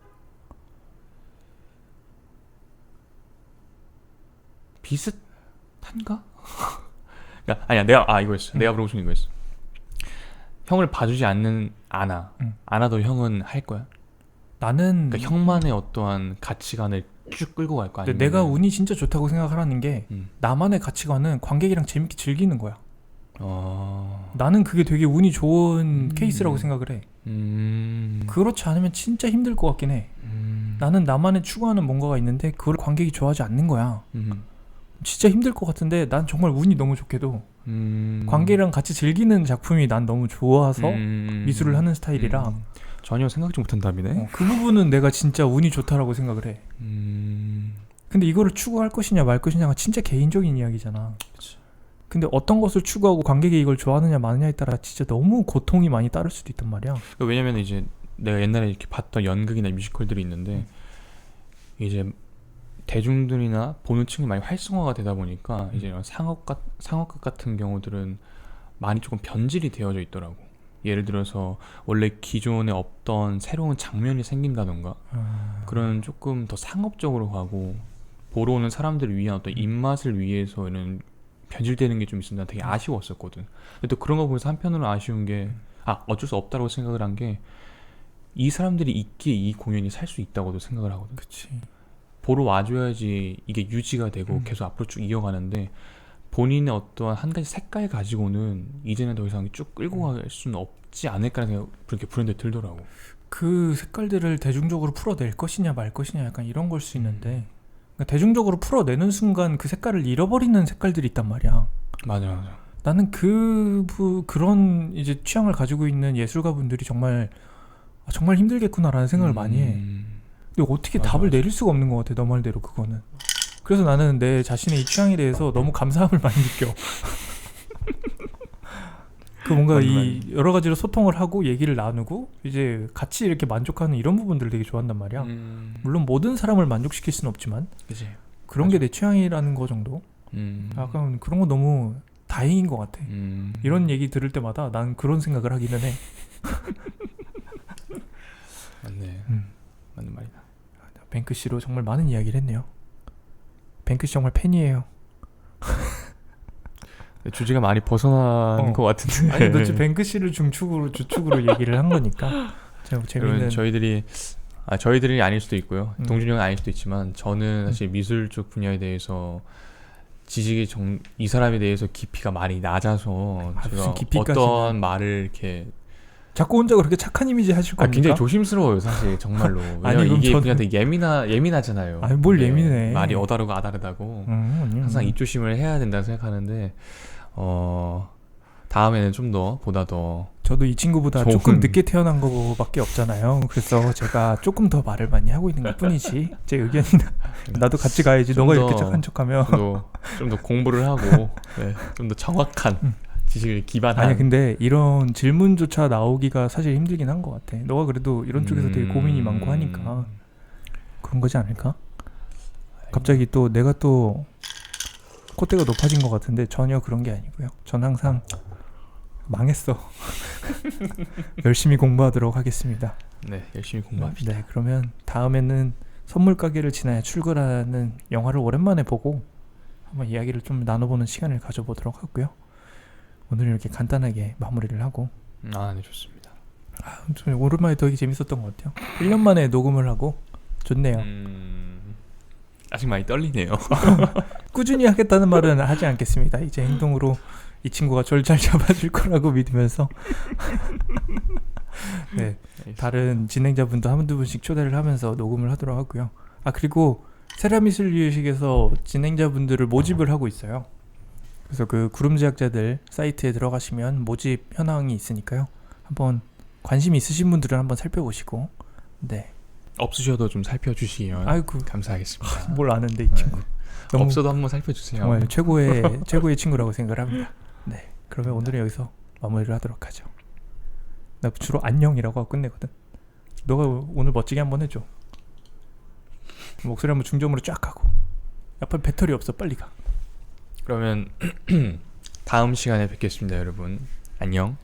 비슷한가? 그러니까 아니야 내가 이거였어. 내가 물어보고 싶은 이거였어. 형을 봐주지 않아도 형은 할 거야? 나는 그러니까 형만의 어떠한 가치관을 쭉 끌고 갈 거 아니야? 내가 운이 진짜 좋다고 생각하라는 게 나만의 가치관은 관객이랑 재밌게 즐기는 거야. 나는 그게 되게 운이 좋은 케이스라고 생각을 해. 그렇지 않으면 진짜 힘들 것 같긴 해. 나는 나만의 추구하는 뭔가가 있는데 그걸 관객이 좋아하지 않는 거야. 진짜 힘들 것 같은데 난 정말 운이 너무 좋게도 관객이랑 같이 즐기는 작품이 난 너무 좋아서 미술을 하는 스타일이라 전혀 생각지 못한 답이네. 그 부분은 내가 진짜 운이 좋다라고 생각을 해. 근데 이거를 추구할 것이냐 말 것이냐가 진짜 개인적인 이야기잖아. 그치. 근데 어떤 것을 추구하고 관객이 이걸 좋아하느냐 마느냐에 따라 진짜 너무 고통이 많이 따를 수도 있단 말이야. 왜냐면 이제 내가 옛날에 이렇게 봤던 연극이나 뮤지컬들이 있는데 이제 대중들이나 보는 층이 많이 활성화가 되다 보니까 이제 이런 상업극 같은 경우들은 많이 조금 변질이 되어져 있더라고. 예를 들어서 원래 기존에 없던 새로운 장면이 생긴다던가 그런 조금 더 상업적으로 가고 보러 오는 사람들을 위한 어떤 입맛을 위해서는 변질되는 게 좀 있어서 난 되게 아쉬웠었거든. 근데 또 그런 거 보면서 한편으로는 아쉬운 게 어쩔 수 없다고 생각을 한 게 이 사람들이 있기에 이 공연이 살 수 있다고도 생각을 하거든. 그치. 보러 와줘야지 이게 유지가 되고 계속 앞으로 쭉 이어가는데 본인의 어떠한 한 가지 색깔 가지고는 이제는 더 이상 쭉 끌고 갈 수는 없지 않을까라는 생각이 그렇게 불현듯 들더라고. 그 색깔들을 대중적으로 풀어낼 것이냐 말 것이냐 약간 이런 걸 수 있는데 그러니까 대중적으로 풀어내는 순간 그 색깔을 잃어버리는 색깔들이 있단 말이야. 맞아. 나는 그런 이제 취향을 가지고 있는 예술가분들이 정말 정말 힘들겠구나라는 생각을 많이 해. 근데 어떻게 맞아, 답을 맞아. 내릴 수가 없는 것 같아. 너 말대로 그거는. 그래서 나는 내 자신의 이 취향에 대해서 너무 감사함을 많이 느껴. 그 뭔가 맞는 이 여러 가지로 소통을 하고 얘기를 나누고 이제 같이 이렇게 만족하는 이런 부분들을 되게 좋아한단 말이야. 물론 모든 사람을 만족시킬 수는 없지만 그치. 그런 게 내 취향이라는 거 정도. 약간 그런 거 너무 다행인 것 같아. 이런 얘기 들을 때마다 난 그런 생각을 하기는 해. 맞네. 맞는 말이다. 뱅크 씨로 정말 많은 이야기를 했네요. 뱅크 씨 정말 팬이에요. 주제가 많이 벗어난 것 같은데. 아니 너 지금 뱅크 씨를 중축으로 주축으로 얘기를 한 거니까. 재밌는. 저희들이 아닐 수도 있고요. 동준이 형은 아닐 수도 있지만 저는 사실 미술 쪽 분야에 대해서 지식이 이 사람에 대해서 깊이가 많이 낮아서 제가 무슨 깊이까지는. 어떤 말을 이렇게 자꾸 혼자 그렇게 착한 이미지 하실 겁니까? 굉장히 조심스러워요 사실 정말로. 왜냐면 아니, 그럼 이게 저는- 그냥 되게 예민하잖아요. 아니, 뭘 네, 예민해. 말이 어다르고 아다르다고 항상 입조심을 해야 된다고 생각하는데 다음에는 좀 더 보다 더 저도 이 친구보다 좋은- 조금 늦게 태어난 거밖에 없잖아요. 그래서 제가 조금 더 말을 많이 하고 있는 것 뿐이지. 제 의견이나 나도 같이 가야지. 좀 너가 더- 이렇게 착한 척하면. 좀 더 공부를 하고 네, 좀 더 정확한 지식을 기반한. 아니 근데 이런 질문조차 나오기가 사실 힘들긴 한 것 같아. 너가 그래도 이런 쪽에서 되게 고민이 많고 하니까 그런 거지 않을까? 갑자기 또 내가 또 콧대가 높아진 것 같은데 전혀 그런 게 아니고요. 전 항상 망했어. 열심히 공부하도록 하겠습니다. 네, 열심히 공부합시다. 네, 그러면 다음에는 선물 가게를 지나야 출근하는 영화를 오랜만에 보고 한번 이야기를 좀 나눠보는 시간을 가져보도록 하고요. 오늘은 이렇게 간단하게 마무리를 하고 네, 좋습니다. 좀 오랜만에 되게 재밌었던 것 같아요. 1년 만에 녹음을 하고 좋네요. 아직 많이 떨리네요. 꾸준히 하겠다는 말은 하지 않겠습니다. 이제 행동으로 이 친구가 저를 잘 잡아줄 거라고 믿으면서 네, 다른 진행자분도 한두 분씩 초대를 하면서 녹음을 하도록 하고요. 그리고 세라미술유의식에서 진행자분들을 모집을 하고 있어요. 그래서 그 구름제약자들 사이트에 들어가시면 모집 현황이 있으니까요. 한번 관심 있으신 분들은 한번 살펴보시고 네. 없으셔도 좀 살펴주시면 아이고 감사하겠습니다. 뭘 아는데 이 친구. 너무 없어도 한번 살펴주세요. 정말 최고의 친구라고 생각을 합니다. 네, 그러면 오늘은 여기서 마무리를 하도록 하죠. 나 주로 안녕이라고 하고 끝내거든. 너가 오늘 멋지게 한번 해줘. 목소리 한번 중점으로 쫙 하고. 야, 빨리 배터리 없어, 빨리 가. 그러면 다음 시간에 뵙겠습니다, 여러분. 안녕.